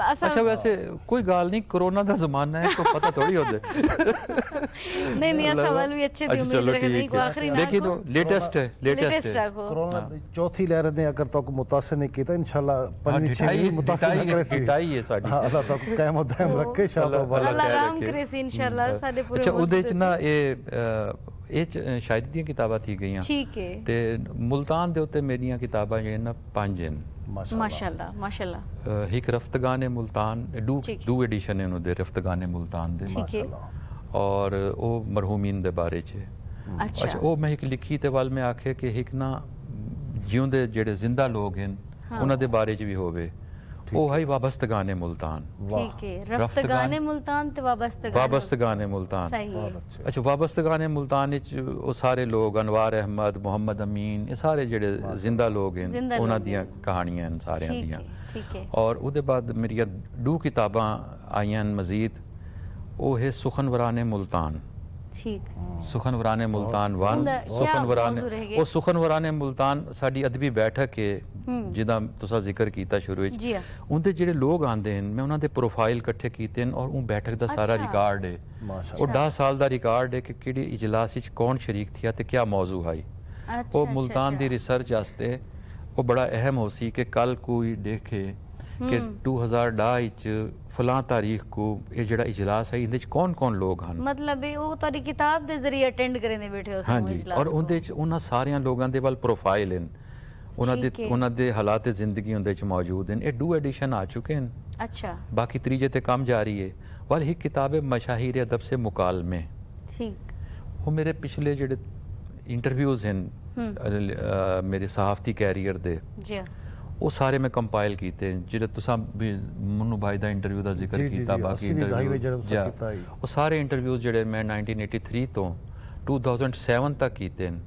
असा अच्छा वैसे कोई गाल नहीं कोरोना का जमाना है को पता थोड़ी होते नहीं नहीं सवाल भी अच्छे दी अच्छा, उम्मीद चलो रखते हैं ठीक को है आखिरी ना लेकिन को लेटेस्ट है लेटेस्ट है आको कोरोना दी चौथी लहर ने अगर तो मुतासर नहीं किया इंशाल्लाह पंजवीं ढिठाई छेवीं मुतासर न करे सी। ढिठाई है साडी हाँ अल्लाह ताला क़यामत दायम रखे शाबाश अल्लाह अल्लाह खैर राम रखे। करे सी इंशाल्लाह साडे पूरे अच्छा मुल्क ਉਹਦੇ ਚ दे- ਨਾ ਇਹ ਸ਼ਾਇਰੀ ਦੀਆਂ ਕਿਤਾਬਾਂ ਥੀ ਗਈਆਂ ठीक है ਤੇ ਮੁਲਤਾਨ ਦੇ ਉੱਤੇ ਮੇਰੀਆਂ ਕਿਤਾਬਾਂ ਜਿਹੜੀਆਂ ਨਾ 5 ਹਨ माशाल्लाह माशाल्लाह ਇੱਕ ਰਫਤਗਾਨੇ ਮੁਲਤਾਨ ठीक। ਦੋ ਐਡੀਸ਼ਨ ਨੇ ਉਹਦੇ ਰਫਤਗਾਨੇ ਮੁਲਤਾਨ ਦੇ ठीक है ਔਰ ਉਹ ਮਰਹੂਮੀਨ ਦੇ ਬਾਰੇ ਚ ਹੈ। अच्छा ਅੱਛਾ ਉਹ ਮੈਂ ਇੱਕ ਲਿਖੀ ਤੇ ਵੱਲ ਮੈਂ ਆਖਿਆ ਕਿ ਇੱਕ ਨਾ ਜਿਉਂਦੇ ਜਿਹੜੇ ਜ਼ਿੰਦਾ ਲੋਕ ਹਨ ਉਹਨਾਂ ਦੇ ਬਾਰੇ ਚ ਵੀ ਹੋਵੇ ਉਹ ਹੈ ਵਾਬਸਤਗਾਨੇ ਮੁਲਤਾਨ ठीक है रफ्तगाने मुल्तान ते वाबस्तगाने वाबस्तगाने मुल्तान सही है अच्छा वाबस्तगाने मुल्तान विच ਉਹ ਸਾਰੇ ਲੋਕ ਅਨਵਾਰ ਅਹਿਮਦ ਮੁਹੰਮਦ ਅਮੀਨ ਇਹ ਸਾਰੇ ਜਿਹੜੇ ਜ਼ਿੰਦਾ ਲੋਕ ਹਨ ਜ਼ਿੰਦਾ ਉਹਨਾਂ ਲੋਕ ਦੀਆਂ ਕਹਾਣੀਆਂ ਹਨ ਸਾਰਿਆਂ ठीक ਦੀਆਂ है ठीक है ਔਰ ਉਹਦੇ ਬਾਅਦ ਮੇਰੀਆਂ 2 ਕਿਤਾਬਾਂ ਆਈਆਂ ਹਨ ਮਜ਼ੀਦ ਉਹ ਹੈ ਸੁਖਨਵਰਾਨੇ ਮੁਲਤਾਨ ठीक ਸੁਖਨਵਰਾਨੇ ਮੁਲਤਾਨ 1 ਉਹਦਾ ਕਿਆ ਸੁਖਨਵਰਾਨੇ ਮੌਜੂ ਰਹਿ ਗਏ? ਉਹ ਸੁਖਨਵਰਾਨੇ ਮੁਲਤਾਨ ਸਾਡੀ ਅਦਬੀ ਬੈਠਕ ਹੈ ਜਿਹਦਾ ਤੁਸੀਂ ਜ਼ਿਕਰ ਕੀਤਾ ਸ਼ੁਰੂ ਵਿੱਚ जी हाँ ਉਹਦੇ ਜਿਹੜੇ ਲੋਕ ਆਂਦੇ ਹਨ ਮੈਂ ਉਹਨਾਂ ਦੇ ਪ੍ਰੋਫਾਈਲ ਇਕੱਠੇ ਕੀਤੇ ਹਨ ਔਰ ਉਹ ਬੈਠਕ ਦਾ ਸਾਰਾ ਅੱਛਾ। ਰਿਕਾਰਡ ਹੈ माशाल्लाह ਉਹ 10 ਸਾਲ ਦਾ ਰਿਕਾਰਡ ਹੈ ਕਿ ਕਿਹੜੀ ਇਜਲਾਸ ਵਿੱਚ ਕੌਣ ਸ਼ਰੀਕ ਥਿਆ ਤੇ ਕਿਆ ਮੌਜੂ ਹੈ अच्छा ਉਹ ਮੁਲਤਾਨ ਦੀ ਰਿਸਰਚ ਵਾਸਤੇ ਉਹ ਬੜਾ ਅਹਿਮ ਹੋ ਸੀ ਕਿ ਕੱਲ ਕੋਈ ਦੇਖੇ ਕਿ 2010 ਵਿੱਚ ਫਲਾਂ ਤਾਰੀਖ ਕੋ ਇਹ ਜਿਹੜਾ ਇਜਲਾਸ ਹੈ ਇਹਦੇ ਵਿੱਚ ਕੌਣ ਲੋਕ ਹਨ मतलब ये वो तारी किताब दे जरिए अटेंड करने बैठे हो ਹਾਂਜੀ ਔਰ ਉਹਦੇ ਵਿੱਚ ਉਹਨਾਂ ਸਾਰਿਆਂ ਲੋਕਾਂ ਦੇ ਵੱਲ ਪ੍ਰੋਫਾਈਲ ਹਨ ਠੀਕ ਹੈ। ਉਹਨਾਂ ਦੇ ਹਾਲਾਤ ਜ਼ਿੰਦਗੀ ਉਹਦੇ ਵਿੱਚ ਮੌਜੂਦ ਹਨ ਇਹ 2 ਐਡੀਸ਼ਨ ਆ ਚੁੱਕੇ ਹਨ अच्छा बाकी त्रीजे ते काम जारी है वल ही किताब मशाहिर अदब से मुकालमे ठीक। ਉਹ ਮੇਰੇ ਪਿਛਲੇ ਜਿਹੜੇ ਇੰਟਰਵਿਊਜ਼ ਹਨ ਮੇਰੇ ਸਹਾਫਤੀ ਕੈਰੀਅਰ ਦੇ जी हाँ। ਉਹ ਸਾਰੇ ਮੈਂ ਕੰਪਾਈਲ ਕੀਤੇ ਜਿਹੜੇ ਤੁਸੀਂ ਵੀ ਮਨੂ ਭਾਈ ਦਾ ਇੰਟਰਵਿਊ ਦਾ ਜ਼ਿਕਰ ਜੀ, ਜੀ, ਕੀਤਾ ਜੀ, ਬਾਕੀ ਅਸੀਂ ਵੀ ਗਾਈ ਹੋਈ ਜਿਹੜਾ ਇੰਟਰਵਿਊ ਤੁਸੀਂ ਕੀਤਾ ਸੀ। ਉਹ ਸਾਰੇ ਇੰਟਰਵਿਊਜ਼ ਜਿਹੜੇ ਮੈਂ 1983 ਤੋਂ 2007 ਤੱਕ ਕੀਤੇ ਨੇ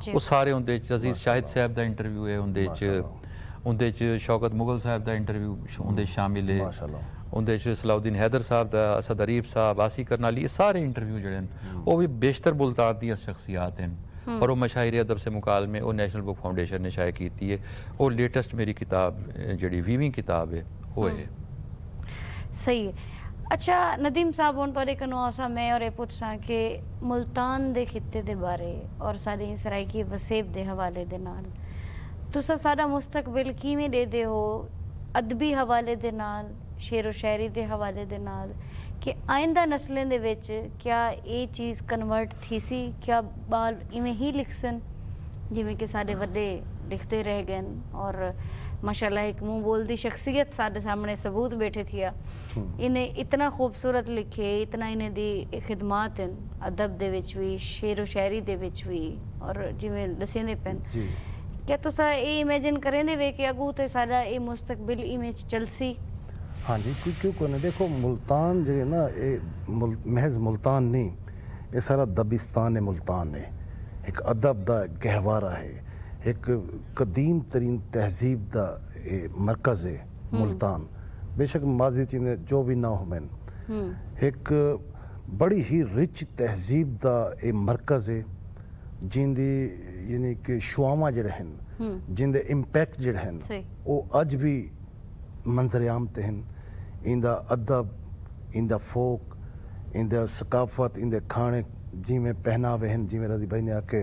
जी ਉਹ ਸਾਰੇ ਉਹਦੇ ਚ ਅਜ਼ੀਜ਼ ਸ਼ਾਹਿਦ ਸਾਹਿਬ ਦਾ ਇੰਟਰਵਿਊ ਹੈ ਉਹਦੇ ਚ ਸ਼ੌਕਤ ਮੁਗਲ ਸਾਹਿਬ ਦਾ ਇੰਟਰਵਿਊ ਉਹਦੇ 'ਚ ਸ਼ਾਮਿਲ ਹੈ ਮਾਸ਼ਾਅੱਲਾ। ਉਹਦੇ 'ਚ ਸਲਾਉਦੀਨ ਹੈਦਰ ਸਾਹਿਬ ਦਾ ਅਸਦ ਅਰੀਬ ਸਾਹਿਬ ਆਸੀ ਕਰਨਾਲੀ ਇਹ ਸਾਰੇ ਇੰਟਰਵਿਊ ਜਿਹੜੇ ਨੇ ਉਹ ਵੀ ਬੇਸ਼ਤਰ ਮੁਲਤਾਨ ਦੀਆਂ ਸ਼ਖਸੀਆਤ ਹਨ और वो मशाहिर अदब से मुकालमे वो नेशनल बुक फाउंडेशन ने शाये की है और लेटेस्ट मेरी किताब जी 20वीं किताब है वो है सही है। अच्छा नदीम साहब हुण तुहाडे कोलों आसा मैं और ये पुछां कि मुल्तान दे खित्ते दे बारे और साडी सराइकी वसेब दे हवाले दे नाल तुसां साडा मुस्तकबिल किवें देदे हो अदबी हवाले दे नाल शेरो शायरी दे हवाले दे नाल कि आइंदा नस्लें दे विच क्या ये चीज़ कन्वर्ट थी सी क्या बाल इवें ही लिखसन जिवें कि साडे वड्डे लिखते रह गए और माशाल्लाह एक मुंह बोल दी शख्सियत साडे सामने सबूत बैठे थिया इन्हें इतना खूबसूरत लिखे इतना इन्हें दी खिदमात हैं अदब दे विच भी शेरो शायरी दे विच भी और जिवें दसेंदे पैन जी क्या तुसा ये इमेजिन करेंदे वे कि अगू ते साडा ये मुस्तकबिल इवें चलसी हाँ जी क्यों को नहीं देखो मुल्तान जो है ना ये महज मुल्तान नहीं ये सारा दबिस्तान है मुल्तान है एक अदब दा गहवारा है एक कदीम तरीन तहजीब दा मरकज़ है मुल्तान बेशक माजी चीज़ें जो भी ना हो मैन एक बड़ी ही रिच तहजीब दा मरकज़ है जिंदी यानी कि शुआवा जड़े हैं जिंदे इम्पैक्ट जड़े हैं वो अज भी मंजर आम ते हैं इंदा अदब इंदा फोक इंदा सकाफत इंदे खाने जिमें पहनावे हैं जिमें रजी भाई ने आके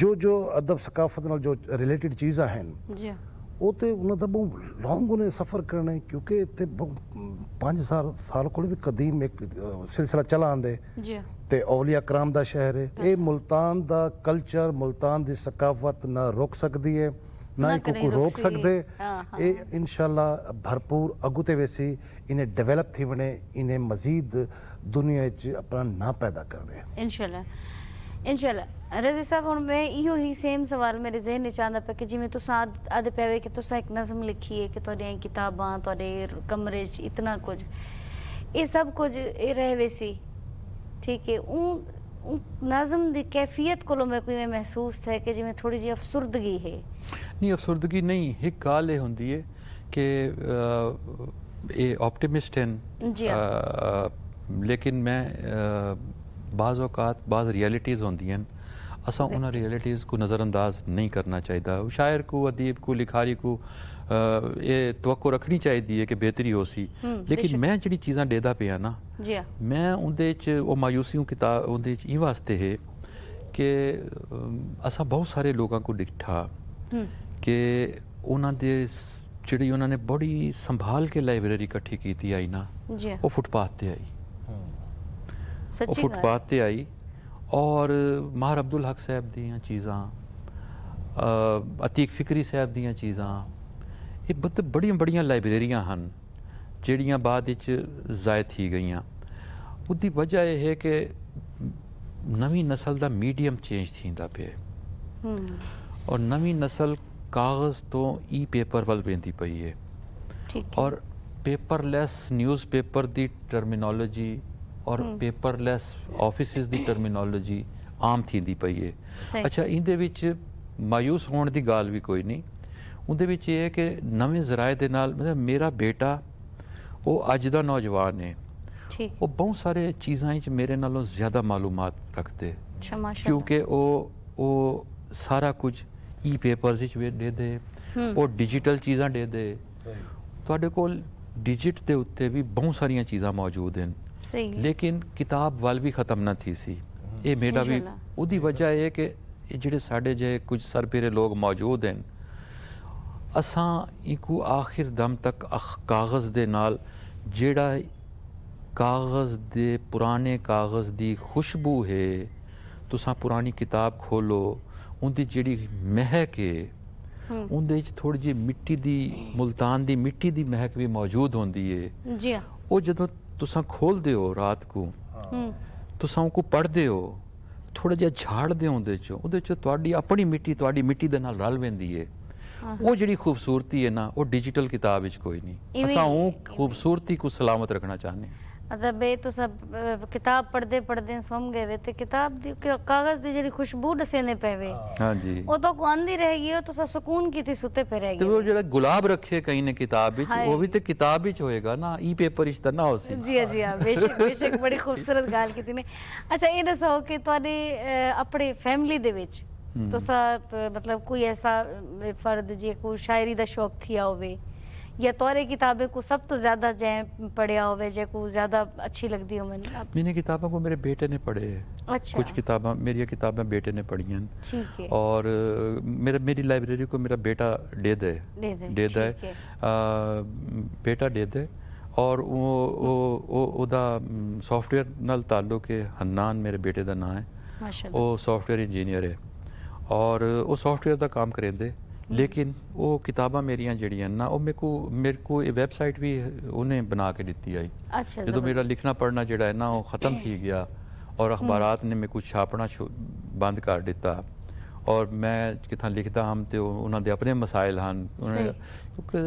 जो अदब सकाफत नाल जो रिलेटेड चीज़ा हैं जी वो तो उन्होंने तो बहुत लॉन्ग उन्हें सफ़र करना है क्योंकि इतने 5 साल को भी कदीम एक सिलसिला चला आंदे जी ते औलिया कराम दा शहर है ये मुल्तान दा कल्चर मुल्तान दी सकाफत ना रोक सकती है ना ही को रोक सकते ये इंशाल्लाह भरपूर अगुते वैसी इन्हें डेवलप थी बने इन्हें मजीद दुनिया अपना ना पैदा कर रहे इंशाल्लाह इंशाल्लाह रजी साहब हुण मैं इहो ही सेम सवाल मेरे जहन च आंदा पे कि जिवें तुसां आदे पे कि तुसां एक नज़म लिखी है कि तुहाडियां किताबां तुहाडे कमरे च इतना कुछ ये सब कुछ ये रह वैसी ठीक है नाज़म दी कैफियत को मैं कोई महसूस है कि जिवें थोड़ी जी अफसुर्दगी है नहीं अफसुर्दगी नहीं एक गाल ये होंदी है कि ये ऑप्टिमिस्ट हैं जी लेकिन मैं बाज़ औक़ात बाज़ रियलिटीज़ होंदी हैं असा उन्हें रियलिटीज़ को नज़रअंदाज नहीं करना चाहिए शायर को अदीब को लिखारी को ये तवक्को रखनी चाहिए कि बेहतरी हो सी लेकिन मैं जी चीज़ां देदा पिया ना जी मैं उनदे च वो मायूसियों किताब उनदे च ई वास्ते है कि असा बहुत सारे लोगों को दिखा कि उन्होंने जी उन्होंने बड़ी संभाल के लाइब्रेरी इकट्ठी की आई ना जी वो फुटपाथ पे आई वो सच्ची फुटपाथ पे आई और माहर अब्दुल हक साहब दियां चीज़ां अतीक फिकरी साहब दियां चीज़ां ये बड़ियां बड़ियां लाइब्रेरियां हैं ਜਿਹੜੀਆਂ ਬਾਅਦ ਵਿੱਚ ਜ਼ਾਇਦ ਥੀ ਗਈਆਂ ਉਹਦੀ ਵਜ੍ਹਾ ਇਹ ਹੈ ਕਿ ਨਵੀਂ ਨਸਲ ਦਾ ਮੀਡੀਅਮ ਚੇਂਜ ਥੀਂਦਾ ਪਿਆ ਔਰ ਨਵੀਂ ਨਸਲ ਕਾਗਜ਼ ਤੋਂ ਈ ਪੇਪਰ ਵੱਲ ਵੇਂਦੀ ਪਈ ਹੈ ठीक ਔਰ ਪੇਪਰਲੈਸ ਨਿਊਜ਼ਪੇਪਰ ਦੀ ਟਰਮੀਨੋਲੋਜੀ ਔਰ ਪੇਪਰਲੈਸ ਆਫਿਸਿਸ ਦੀ ਟਰਮੀਨੋਲੋਜੀ ਆਮ ਥੀਂਦੀ ਪਈ ਹੈ सही ਅੱਛਾ ਇਹਦੇ ਵਿੱਚ ਮਾਯੂਸ ਹੋਣ ਦੀ ਗੱਲ ਵੀ ਕੋਈ ਨਹੀਂ ਉਹਦੇ ਵਿੱਚ ਇਹ ਹੈ ਕਿ ਨਵੇਂ ਜ਼ਰਾਏ ਦੇ ਨਾਲ ਮਤਲਬ ਮੇਰਾ ਬੇਟਾ ਉਹ ਅੱਜ ਦਾ ਨੌਜਵਾਨ ਹੈ ठीक ਉਹ ਬਹੁਤ ਸਾਰੇ ਚੀਜ਼ਾਂ ਵਿੱਚ ਮੇਰੇ ਨਾਲੋਂ ਜ਼ਿਆਦਾ ਮਾਲੂਮਾਤ ਰੱਖਦੇ अच्छा माशाल्लाह ਕਿਉਂਕਿ ਉਹ ਸਾਰਾ ਕੁਝ ਈ ਪੇਪਰਸ ਵਿੱਚ ਦੇ ਦੇ ਉਹ ਡਿਜੀਟਲ ਚੀਜ਼ਾਂ ਦੇ ਦੇ ਤੁਹਾਡੇ ਕੋਲ ਡਿਜਿਟ ਦੇ ਉੱਤੇ ਵੀ ਬਹੁਤ ਸਾਰੀਆਂ ਚੀਜ਼ਾਂ ਮੌਜੂਦ ਹਨ सही ਲੇਕਿਨ ਕਿਤਾਬ ਵੱਲ ਵੀ ਖਤਮ ਨਾ ਥੀ ਸੀ ਇਹ ਮੇਰਾ ਵੀ ਇੰਸ਼ਾਅੱਲਾ। ਉਹਦੀ ਵਜ੍ਹਾ ਇਹ ਕਿ ਇਹ ਜਿਹੜੇ ਸਾਡੇ ਜਿਹੇ ਕੁਝ ਸਰਪੀਰੇ ਲੋਕ ਮੌਜੂਦ ਹਨ ਅਸਾਂ ਇਕੂ ਆਖਿਰ ਦਮ ਤੱਕ ਕਾਗਜ਼ ਦੇ ਨਾਲ ਜਿਹੜਾ ਕਾਗਜ਼ ਦੇ ਪੁਰਾਣੇ ਕਾਗਜ਼ ਦੀ ਖੁਸ਼ਬੂ ਹੈ ਤੁਸੀਂ ਪੁਰਾਣੀ ਕਿਤਾਬ ਖੋਲੋ ਉਹਦੀ ਜਿਹੜੀ ਮਹਿਕ ਹੈ ਉਹਦੇ ਵਿੱਚ ਥੋੜੀ ਜਿਹੀ ਮਿੱਟੀ ਦੀ ਮੁਲਤਾਨ ਦੀ ਮਿੱਟੀ ਦੀ ਮਹਿਕ ਵੀ ਮੌਜੂਦ ਹੁੰਦੀ ਹੈ जी हाँ ਉਹ ਜਦੋਂ ਤੁਸੀਂ ਖੋਲਦੇ ਹੋ ਰਾਤ ਨੂੰ ਤੁਸੀਂ ਉਹ ਕੋ ਪੜ੍ਹਦੇ ਹੋ ਥੋੜਾ ਜਿਹਾ ਝਾੜਦੇ ਹੋ ਉਹਦੇ ਚ ਤੁਹਾਡੀ ਆਪਣੀ ਮਿੱਟੀ ਤੁਹਾਡੀ ਮਿੱਟੀ ਦੇ ਨਾਲ ਰਲ ਪੈਂਦੀ ਹੈ ਉਹ ਜਿਹੜੀ ਖੂਬਸੂਰਤੀ ਹੈ ਨਾ ਉਹ ਡਿਜੀਟਲ ਕਿਤਾਬ ਵਿੱਚ ਕੋਈ ਨਹੀਂ ਇਵੇਂ- ਅਸਾਂ ਉਹ ਖੂਬਸੂਰਤੀ को ਸਲਾਮਤ ਰੱਖਣਾ ਚਾਹੁੰਦੇ ਹਾਂ मतलब ये तो सब किताब पढ़ते पढ़ते सम गए वे ते किताब दी कागज दी जरी खुशबू डसेने पेवे ਹਾਂਜੀ वो तो आंदी रहेगी वो तो सब सुकून की थी सुते पे ਤੇ रहेगी ਉਹ ਜਿਹੜਾ ਗੁਲਾਬ ਰੱਖੇ ਕਈ ਨੇ ਕਿਤਾਬ ਵਿੱਚ ਹਾਏ। ਉਹ ਵੀ ਤੇ ਕਿਤਾਬ ਵਿੱਚ ਹੋਏਗਾ ਨਾ ਈ ਪੇਪਰ ਵਿੱਚ ਤਾਂ ਨਾ ਹੋ ਸੀ जी हाँ जी हाँ बेशक बेशक बड़ी खूबसूरत गाल की ने अच्छा ये दसो कि तुहाडे अपने फैमिली दे विच तुसा मतलब कोई ऐसा फर्द जे कोई शायरी दा शौक थिया होवे या तोरे किताबें को सब तो ज्यादा जै पढ़िया होवे जे को ज्यादा अच्छी लगदी हो मैंने मैंने किताबों को मेरे बेटे ने पढ़े हैं अच्छा कुछ किताबें मेरी किताबें बेटे ने पढ़ी हैं ठीक है और मेरी लाइब्रेरी को मेरा बेटा डेद है ठीक है बेटा डेद है और ਉਹਦਾ ਸੌਫਟਵੇਅਰ ਨਾਲ ਤਾਲੁਕ ਹੈ ਹੰਨਾਨ ਮੇਰੇ ਬੇਟੇ ਦਾ ਨਾਮ ਹੈ माशाल्लाह ਉਹ ਸੌਫਟਵੇਅਰ ਇੰਜੀਨੀਅਰ ਹੈ ਔਰ ਉਹ ਸੌਫਟਵੇਅਰ ਦਾ ਕੰਮ ਕਰਿੰਦੇ ਲੇਕਿਨ ਉਹ ਕਿਤਾਬਾਂ ਮੇਰੀਆਂ ਜਿਹੜੀਆਂ ਨਾ ਉਹ ਮੇਰੇ ਕੋ ਇਹ ਵੈਬਸਾਈਟ ਵੀ ਉਹਨੇ ਬਣਾ ਕੇ ਦਿੱਤੀ ਆਈ अच्छा ਜਦੋਂ ਮੇਰਾ ਲਿਖਣਾ ਪੜ੍ਹਨਾ ਜਿਹੜਾ ਹੈ ਨਾ ਉਹ ਖਤਮ ਥੀ ਗਿਆ ਔਰ ਅਖਬਾਰਾਤ ਨੇ ਮੇਰੇ ਕੋ ਛਾਪਣਾ ਬੰਦ ਕਰ ਦਿੱਤਾ ਔਰ ਮੈਂ ਕਿਥਾਂ ਲਿਖਦਾ ਹਾਂ ਤੇ ਉਹਨਾਂ ਦੇ ਆਪਣੇ ਮਸਾਇਲ ਹਨ ਕਿਉਂਕਿ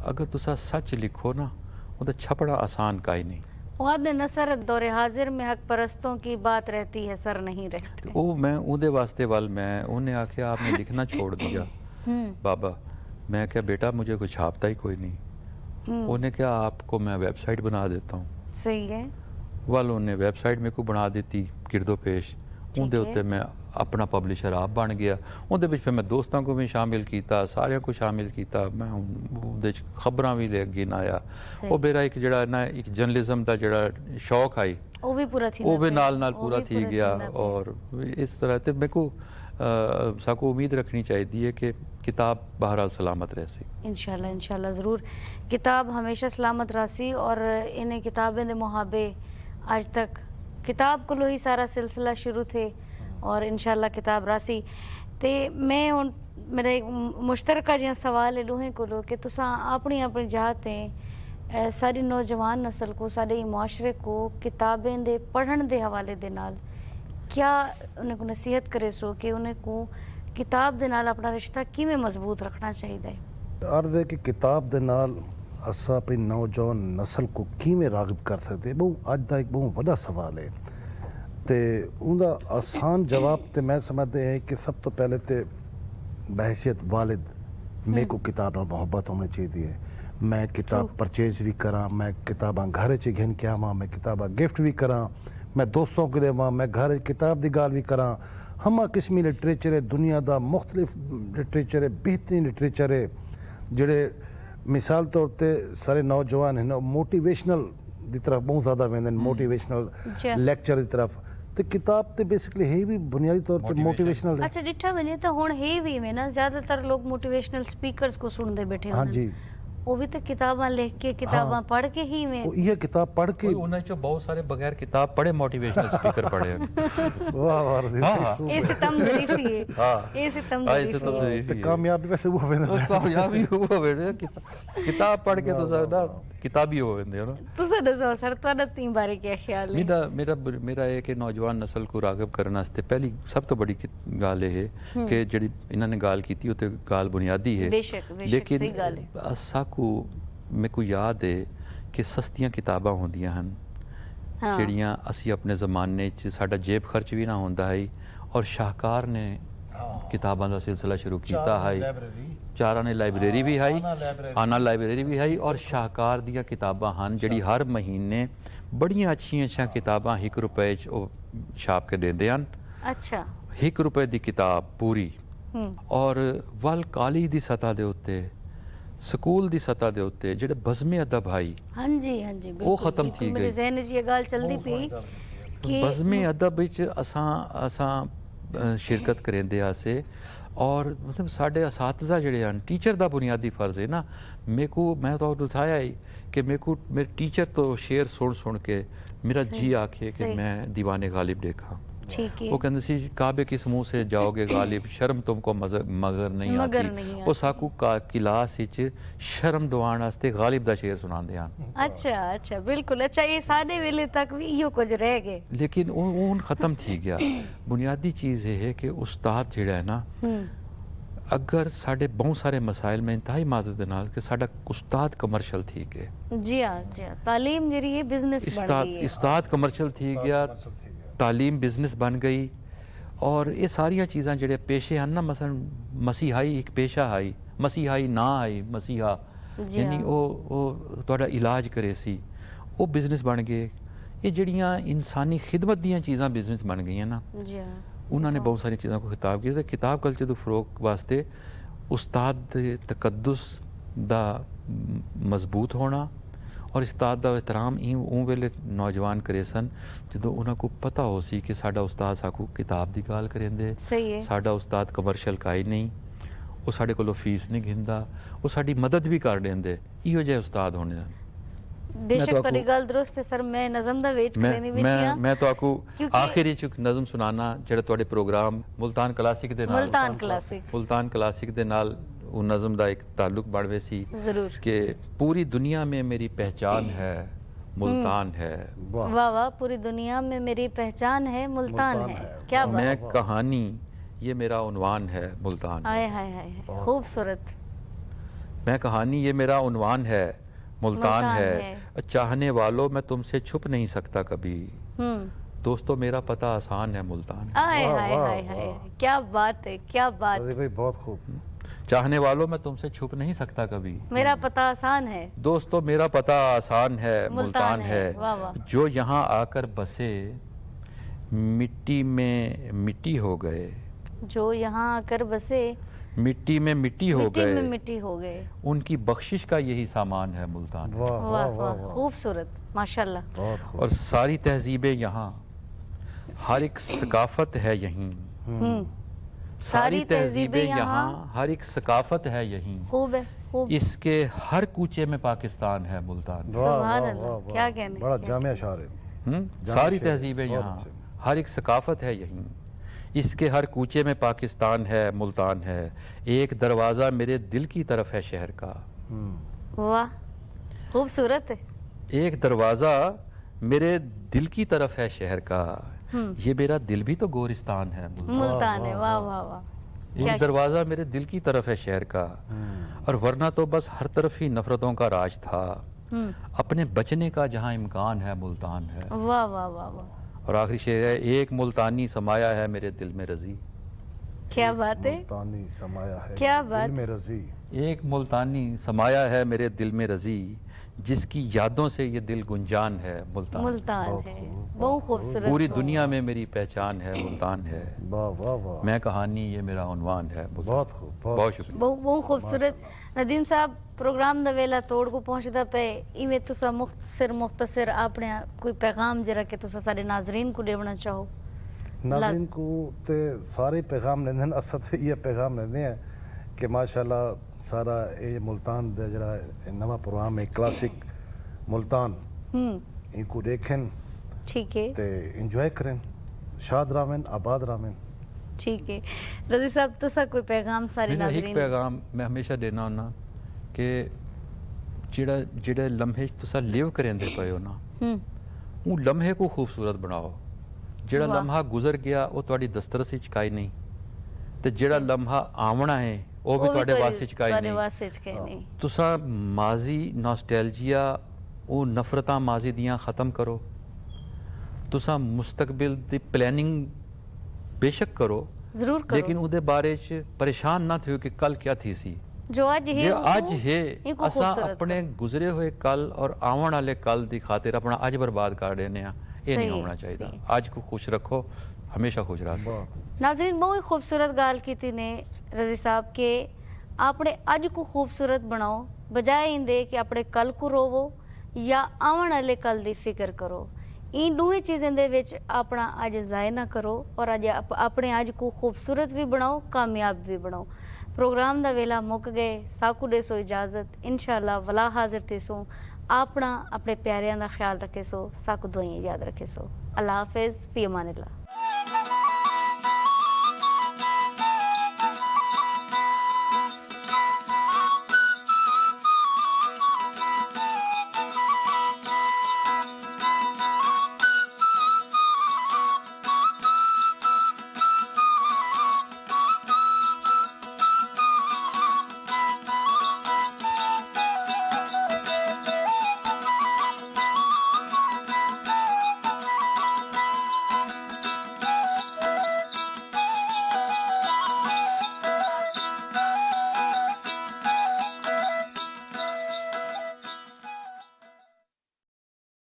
ਅਗਰ ਤੁਸੀਂ ਸੱਚ ਲਿਖੋ ਨਾ ਉਹਦਾ ਛਪਣਾ ਆਸਾਨ ਕਾਈ ਨਹੀਂ वाद नसर दौरे हाजिर में हक परस्तों की बात रहती है सर नहीं रहते ਉਹ ਮੈਂ ਉਹਦੇ ਵਾਸਤੇ ਵੱਲ ਮੈਂ ਉਹਨੇ ਆਖਿਆ आपने लिखना छोड़ दिया बाबा मैं क्या बेटा मुझे कुछ छापता ही कोई नहीं उन्हें क्या आपको मैं वेबसाइट बना देता हूँ सही है वाल उन्हें वेबसाइट मेरे को बना देती किरदो पेश उनके उत्ते मैं अपना पब्लिशर आप बन गया उनके फिर मैं दोस्तों को भी शामिल किया सारिਆਂ को शामिल किया मैं ਉਹਦੇ ਚ ਖਬਰਾਂ ਵੀ ਲੈ ਕੇ ਆਇਆ ਉਹ ਮੇਰਾ ਇੱਕ ਜਿਹੜਾ ਨਾ ਇੱਕ ਜਰਨਲਿਜ਼ਮ ਦਾ ਜਿਹੜਾ ਸ਼ੌਕ ਆਈ ਉਹ ਵੀ ਪੂਰਾ ਥੀ ਉਹ ਵੀ ਨਾਲ ਪੂਰਾ ਥੀ ਗਿਆ ਔਰ ਇਸ ਤਰ੍ਹਾਂ ਤੇ ਮੇਰੇ को साको उम्मीद रखनी चाहिए कि किताब बहरहाल सलामत रहसी इंशाल्लाह ज़रूर किताब हमेशा सलामत रहसी और इन्हें किताबें दे मुहाबे आज तक किताब को ही सारा सिलसिला शुरू थे और इंशाल्लाह किताब रासी ते मैं हुन मेरा एक मुश्तरका जिहा सवाल है लोहें को कि तुसा अपनी अपनी जाते सारी नौजवान नस्ल को सारे मुआशरे को किताबें दे पढ़न दे हवाले दे नाल क्या उन्हें को नसीहत करे सो कि उन्हें को किताब दे नाल अपना रिश्ता किवें मजबूत रखना चाहिए अर्ज है कि किताब दे नाल असां अपनी नौजवान नस्ल को किवें राग़िब कर सकते बहु अज दा एक बहुत बड़ा सवाल है ते उनका आसान जवाब ते मैं समझते हैं कि सब तो पहले ते बहैसियत वालिद मेरे को किताब नाल मोहब्बत होनी चाहिए मैं किताब परचेज भी करा मैं किताबां घर च घिन के आवां मैं किताबां गिफ्ट भी करा मैं दोस्तों के लिए मैं घर किताब की गाल भी करा हमा किस्मी लिटरेचर है दुनिया का मुख्तलिफ लिटरेचर है बेहतरीन लिटरेचर है जेड़े मिसाल तौर पर सारे नौजवान हैं मोटिवेशनल की तरफ बहुत ज़्यादा वेंदे मोटिवेशनल लैक्चर की तरफ तो किताब तो बेसिकली है भी बुनियादी तौर पर मोटिवेशनल अच्छा डिठा वने तो हुण है भी में ना ज्यादातर लोग मोटिवेशनल स्पीकर्स को सुनते बैठे हाँ जी वो भी तो किताबां लिख के किताबां पढ़ के ही में ये किताब पढ़ के उन्हें जो बहुत सारे बगैर किताब पढ़े मोटिवेशनल स्पीकर पढ़े हैं वाह वाह ये सितम ज़रीफी है ये सितम ज़रीफी तो कामयाबी वैसे वो वेंदे कामयाबी हुआ वेंदे किताब पढ़ के तो ना किताबी हो वेंदे ना तुसा दसो सर तुहाडा तीन बारे क्या ख्याल है मेरा है कि नौजवान नस्ल को राग़िब करने वास्ते पहली सब तो बड़ी गाल है कि जिहड़ी इन्होंने गाल की उते गाल बुनियादी है बेशक बेशक सही गाल है असा को मेरे को याद है कि सस्तियां किताबां होंदियां हन ਜਿਹੜੀਆਂ ਅਸੀਂ ਆਪਣੇ ਜ਼ਮਾਨੇ 'ਚ ਸਾਡਾ ਜੇਬ ਖਰਚ ਵੀ ਨਾ ਹੁੰਦਾ ਹੈ ਔਰ ਸ਼ਾਹਕਾਰ ਨੇ ਕਿਤਾਬਾਂ ਦਾ ਸਿਲਸਿਲਾ ਸ਼ੁਰੂ ਕੀਤਾ ਹੈ ਚਾਰਾਂ ਨੇ ਲਾਇਬ੍ਰੇਰੀ ਵੀ ਹੈ ਆਨਾ ਲਾਇਬ੍ਰੇਰੀ ਵੀ ਹੈ ਔਰ ਸ਼ਾਹਕਾਰ ਦੀਆਂ ਕਿਤਾਬਾਂ ਹਨ ਜਿਹੜੀ ਹਰ ਮਹੀਨੇ ਬੜੀਆਂ ਅੱਛੀਆਂ ਕਿਤਾਬਾਂ 1 ਰੁਪਏ 'ਚ ਉਹ ਛਾਪ ਕੇ ਦਿੰਦੇ ਹਨ ਅੱਛਾ 1 ਰੁਪਏ ਦੀ ਕਿਤਾਬ ਪੂਰੀ ਔਰ ਵੱਲ ਕਾਲੀ ਦੀ ਸਤ੍ਹਾ ਦੇ ਉੱਤੇ ਸਕੂਲ ਦੀ ਸਤ੍ਹਾ ਦੇ ਉੱਤੇ ਜਿਹੜੇ ਬਜ਼ਮੇ ਅਦਬ ਹਾਈ ਹਾਂਜੀ ਹਾਂਜੀ ਉਹ ਖਤਮ ਥੀ ਗਈ ਮੇਰੇ ਜ਼ਿਹਨ 'ਚ ਇਹ ਗੱਲ ਚਲਦੀ ਪਈ ਕਿ ਬਜ਼ਮੇ ਅਦਬ ਵਿੱਚ ਅਸਾਂ ਸ਼ਿਰਕਤ ਕਰਿੰਦੇ ਆਸੇ ਔਰ ਮਤਲਬ ਸਾਡੇ ਅਸਾਤਜ਼ਾ ਜਿਹੜੇ ਹਨ ਟੀਚਰ ਦਾ ਬੁਨਿਆਦੀ ਫਰਜ਼ ਹੈ ਨਾ ਮੈਂ ਤੁਹਾਨੂੰ ਦੱਸਿਆ ਹੈ ਕਿ ਮੇਰੇ ਟੀਚਰ ਤੋਂ ਸ਼ੇਰ ਸੁਣ ਕੇ ਮੇਰਾ ਜੀ ਆਖੇ ਕਿ ਮੈਂ ਦੀਵਾਨੇ ਗਾਲਿਬ ਦੇਖਾਂ ठीक है ਉਹ ਕਹਿੰਦੇ ਸੀ ਕਾਬੇ ਕਿਸ ਮੂੰਹ ਸੇ ਜਾਓਗੇ ਗਾਲਿਬ ਸ਼ਰਮ ਤੁਮਕੋ ਮਗਰ ਨਹੀਂ ਮਗਰ ਨਹੀਂ ਆਤੀ ਆਤੀ। ਉਹ ਸਾਕੂ ਕਲਾਸ ਵਿੱਚ ਸ਼ਰਮ ਦਿਵਾਉਣ ਵਾਸਤੇ ਗਾਲਿਬ ਦਾ ਸ਼ੇਰ ਸੁਣਾਉਂਦੇ ਹਨ अच्छा अच्छा बिल्कुल अच्छा ये सादे वेले तक भी इहो कुछ रह गए लेकिन ਉਹ ਹੁਣ ਖਤਮ ਥੀ ਗਿਆ ਬੁਨਿਆਦੀ ਚੀਜ਼ ਇਹ ਹੈ ਕਿ ਉਸਤਾਦ ਜਿਹੜਾ ਹੈ ਨਾ ਅਗਰ ਸਾਡੇ ਬਹੁਤ ਸਾਰੇ ਮਸਾਇਲ ਮੈਂ ਇੰਤਹਾਈ ਮਾਜ਼ਰਤ ਦੇ ਨਾਲ ਕਿ ਸਾਡਾ ਉਸਤਾਦ ਕਮਰਸ਼ੀਅਲ ਥੀ ਗਿਆ जी हाँ तालीम जरी है बिजनेस बन गई है ਉਸਤਾਦ ਕਮਰਸ਼ੀਅਲ ਥੀ ਗਿਆ ਤਾਲੀਮ ਬਿਜ਼ਨਸ ਬਣ ਗਈ ਔਰ ਇਹ ਸਾਰੀਆਂ ਚੀਜ਼ਾਂ ਜਿਹੜੇ ਪੇਸ਼ੇ ਹਨ ਨਾ ਮਸਲਨ ਮਸੀਹਾਈ ਇੱਕ ਪੇਸ਼ਾ ਆਈ ਮਸੀਹਾਈ ਨਾ ਆਈ ਮਸੀਹਾ ਜੀ ਯਾਨੀ ਹਾਂ। ਉਹ ਤੁਹਾਡਾ ਇਲਾਜ ਕਰੇ ਸੀ ਉਹ ਬਿਜ਼ਨਸ ਬਣ ਗਏ ਇਹ ਜਿਹੜੀਆਂ ਇਨਸਾਨੀ ਖਿਦਮਤ ਦੀਆਂ ਚੀਜ਼ਾਂ ਬਿਜ਼ਨਸ ਬਣ ਗਈਆਂ ਨਾ जी हाँ ਉਹਨਾਂ ਨੇ ਬਹੁਤ ਸਾਰੀਆਂ ਚੀਜ਼ਾਂ ਕੋ ਖਿਤਾਬ ਕੀਤਾ ਕਿਤਾਬ ਕਲਚਰ ਦੇ ਫਰੋਗ ਵਾਸਤੇ ਉਸਤਾਦ ਦੇ ਤਕੱਦੁਸ ਦਾ ਮਜ਼ਬੂਤ ਹੋਣਾ ਔਰ ਉਸਤਾਦ ਦਾ ਇhtਰਾਮ ਉਹ ਵੇਲੇ ਨੌਜਵਾਨ ਕਰੇ ਸਨ ਜਦੋਂ ਉਹਨਾਂ ਕੋ ਪਤਾ ਹੋ ਸੀ ਕਿ ਸਾਡਾ ਉਸਤਾਦ ਸਾਕੂ ਕਿਤਾਬ ਦੀ ਗੱਲ ਕਰਿੰਦੇ सही है ਸਾਡਾ ਉਸਤਾਦ ਕਮਰਸ਼ੀਅਲ ਕਾਈ ਨਹੀਂ ਉਹ ਸਾਡੇ ਕੋਲੋਂ ਫੀਸ ਨਹੀਂ ਘਿੰਦਾ ਉਹ ਸਾਡੀ ਮਦਦ ਵੀ ਕਰ ਦਿੰਦੇ ਇਹੋ ਜਿਹੇ ਉਸਤਾਦ ਹੋਣੇ ਹਨ बेशक तो तोरी आपको- गल दुरुस्त है सर मैं नज़म दा वेट करनी विच हां मैं तो आपको क्योंकि- आखिरी ਚ ਨਜ਼ਮ ਸੁਣਾਣਾ ਜਿਹੜਾ ਤੁਹਾਡੇ ਪ੍ਰੋਗਰਾਮ ਮੁਲਤਾਨ ਕਲਾਸਿਕ ਦੇ ਨਾਲ मुल्तान क्लासिक मुल्तान क्लासिक ਦੇ ਨਾਲ ਉਹ ਨਜ਼ਮ ਦਾ ਇੱਕ ਤਾਲੁਕ ਬਣਵੇ ਸੀ जरूर कि पूरी दुनिया में मेरी पहचान है मुल्तान है वाह वाह वाह पूरी दुनिया में मेरी पहचान है मुल्तान मुल्तान है है। क्या मैं बात कहानी ये मेरा उन्वान है मुल्तान आए हाय हाय हाय खूबसूरत मैं कहानी ये मेरा उन्वान है मुल्तान मुल्तान है चाहने वालों मैं तुमसे छुप नहीं सकता कभी दोस्तों मेरा पता आसान है मुल्तान है आए वाह, हाय वाह, हाय हाय वाह। क्या बात है क्या बात रजी भाई बहुत खूब चाहने वालों मैं तुमसे छुप नहीं सकता कभी मेरा पता आसान है दोस्तों मेरा पता आसान है मुल्तान मुल्तान है, है वाह, वाह। जो यहाँ आकर बसे मिट्टी में मिट्टी हो गए जो यहाँ आकर बसे मिट्टी में मिट्टी हो मिट्टी में गए मिट्टी हो गए उनकी बख्शिश का यही सामान है मुल्तान वाह वाह वाह वाह वाह खूबसूरत माशाल्लाह बहुत खूब और सारी तहजीबें यहाँ हर एक सकाफत है यहीं सारी तहजीबें यहाँ हर एक सकाफत है यहीं खूब है खूब इसके हर कूचे में पाकिस्तान है मुल्तान वाह, सुभान वाह, अल्लाह, वाह, वाह। क्या कहने, बड़ा क्या जामिया शार है सारी शेर, तहजीबें बहुत यहाँ अच्छे। हर एक सकाफत है यहीं इसके हर कूचे में पाकिस्तान है मुल्तान है एक दरवाज़ा मेरे दिल की तरफ है शहर का वाह खूबसूरत है एक दरवाज़ा मेरे दिल की तरफ है शहर का ये मेरा दिल भी तो गोरिस्तान है मुल्तान है वाह वाह वाह एक दरवाज़ा मेरे दिल की तरफ है शहर का और वरना तो बस हर तरफ ही नफरतों का राज था अपने बचने का जहाँ इम्कान है मुल्तान है वाह वाह वाह वाह और आखिरी शेर है एक मुल्तानी समाया है मेरे दिल में रजी क्या बात है मुल्तानी समाया है क्या दिल बात। में रजी एक मुल्तानी समाया है मेरे दिल में रजी जिसकी यादों से ये दिल गुंजान है मुल्तान मुल्तान बहुत है खूब, बहुत खूबसूरत पूरी दुनिया में मेरी पहचान है मुल्तान है वाह वाह वाह मैं कहानी ये मेरा उन्वान है मुल्तान। बहुत खूब बहुत शुक्रिया बहुत खूबसूरत नदीम साहब प्रोग्राम दा वेला तोड़ को पहुंचदा पे इवें तुसा मुख्तसर अपने कोई पैगाम जरा के तुसा साडे नाज़रीन को देवना चाहो नाज़रीन को ते सारे पैगाम लेंदे न असल ते ये पैगाम लेंदे हैं कि माशाल्लाह सारा ये मुल्तान दा जरा नवा प्रोग्राम है क्लासिक मुल्तान इनको देखें ठीक है ते इंजॉय करें शाद रामेन आबाद रामेन ठीक है रजी साहब तुसा कोई पैगाम सारे मेरा एक नाज़रीन पैगाम मैं हमेशा देना होना कि जेड़ा जेड़े लम्हे तुसा लिव करेंदे पे हो ना वो लम्हे को खूबसूरत बनाओ जेड़ा वाह। लम्हा गुजर गया वो ਤੁਹਾਡੀ दस्तरस ਵਿੱਚ ਕਾਈ ਨਹੀਂ ਤੇ ਜਿਹੜਾ ਲम्हा ਆਵਣਾ ਹੈ ਉਹ ਵੀ ਤੁਹਾਡੇ ਵਾਸਤੇ ਚ ਕਾਈ ਤੁਹਾਡੇ ਨਹੀਂ ਵਾਸਤੇ ਚ ਕਾਈ ਨਹੀਂ तुसा माजी नॉस्टैल्जिया वो नफरतां माजी दियां ख़त्म करो तुसा मुस्तकबिल दी प्लानिंग बेशक करो जरूर करो लेकिन उहदे बारे च परेशान ना थियो कि कल क्या थी सी जो आज है ये वो- अज है इनको असा खूबसूरत अपने गुजरे हुए कल और आवन वाले कल दी खातिर अपना अज बर्बाद कर देने ये सही नहीं है, होना चाहिए सही। आज को खुश रखो हमेशा खुश रहो वाह नाज़रीन बहुत ही खूबसूरत गाल की ने रजी साहब के आपने अज को खूबसूरत बनाओ बजाय इंदे कि अपने कल को रोवो या आवन वाले कल की फिक्र करो इन दोवें चीज़ों दे विच अपना अज ज़ाय ना करो और अज अपने अज को खूबसूरत भी बनाओ कामयाब भी बनाओ प्रोग्राम दा वेला मुक गए साकू दे सो इजाज़त इंशाअल्लाह वला हाजिर थे सो अपना अपने प्यारियां दा ख्याल रखे सो साकू दुआएं याद रखे सो अल्लाह हाफिज़ फी अमानिल्लाह।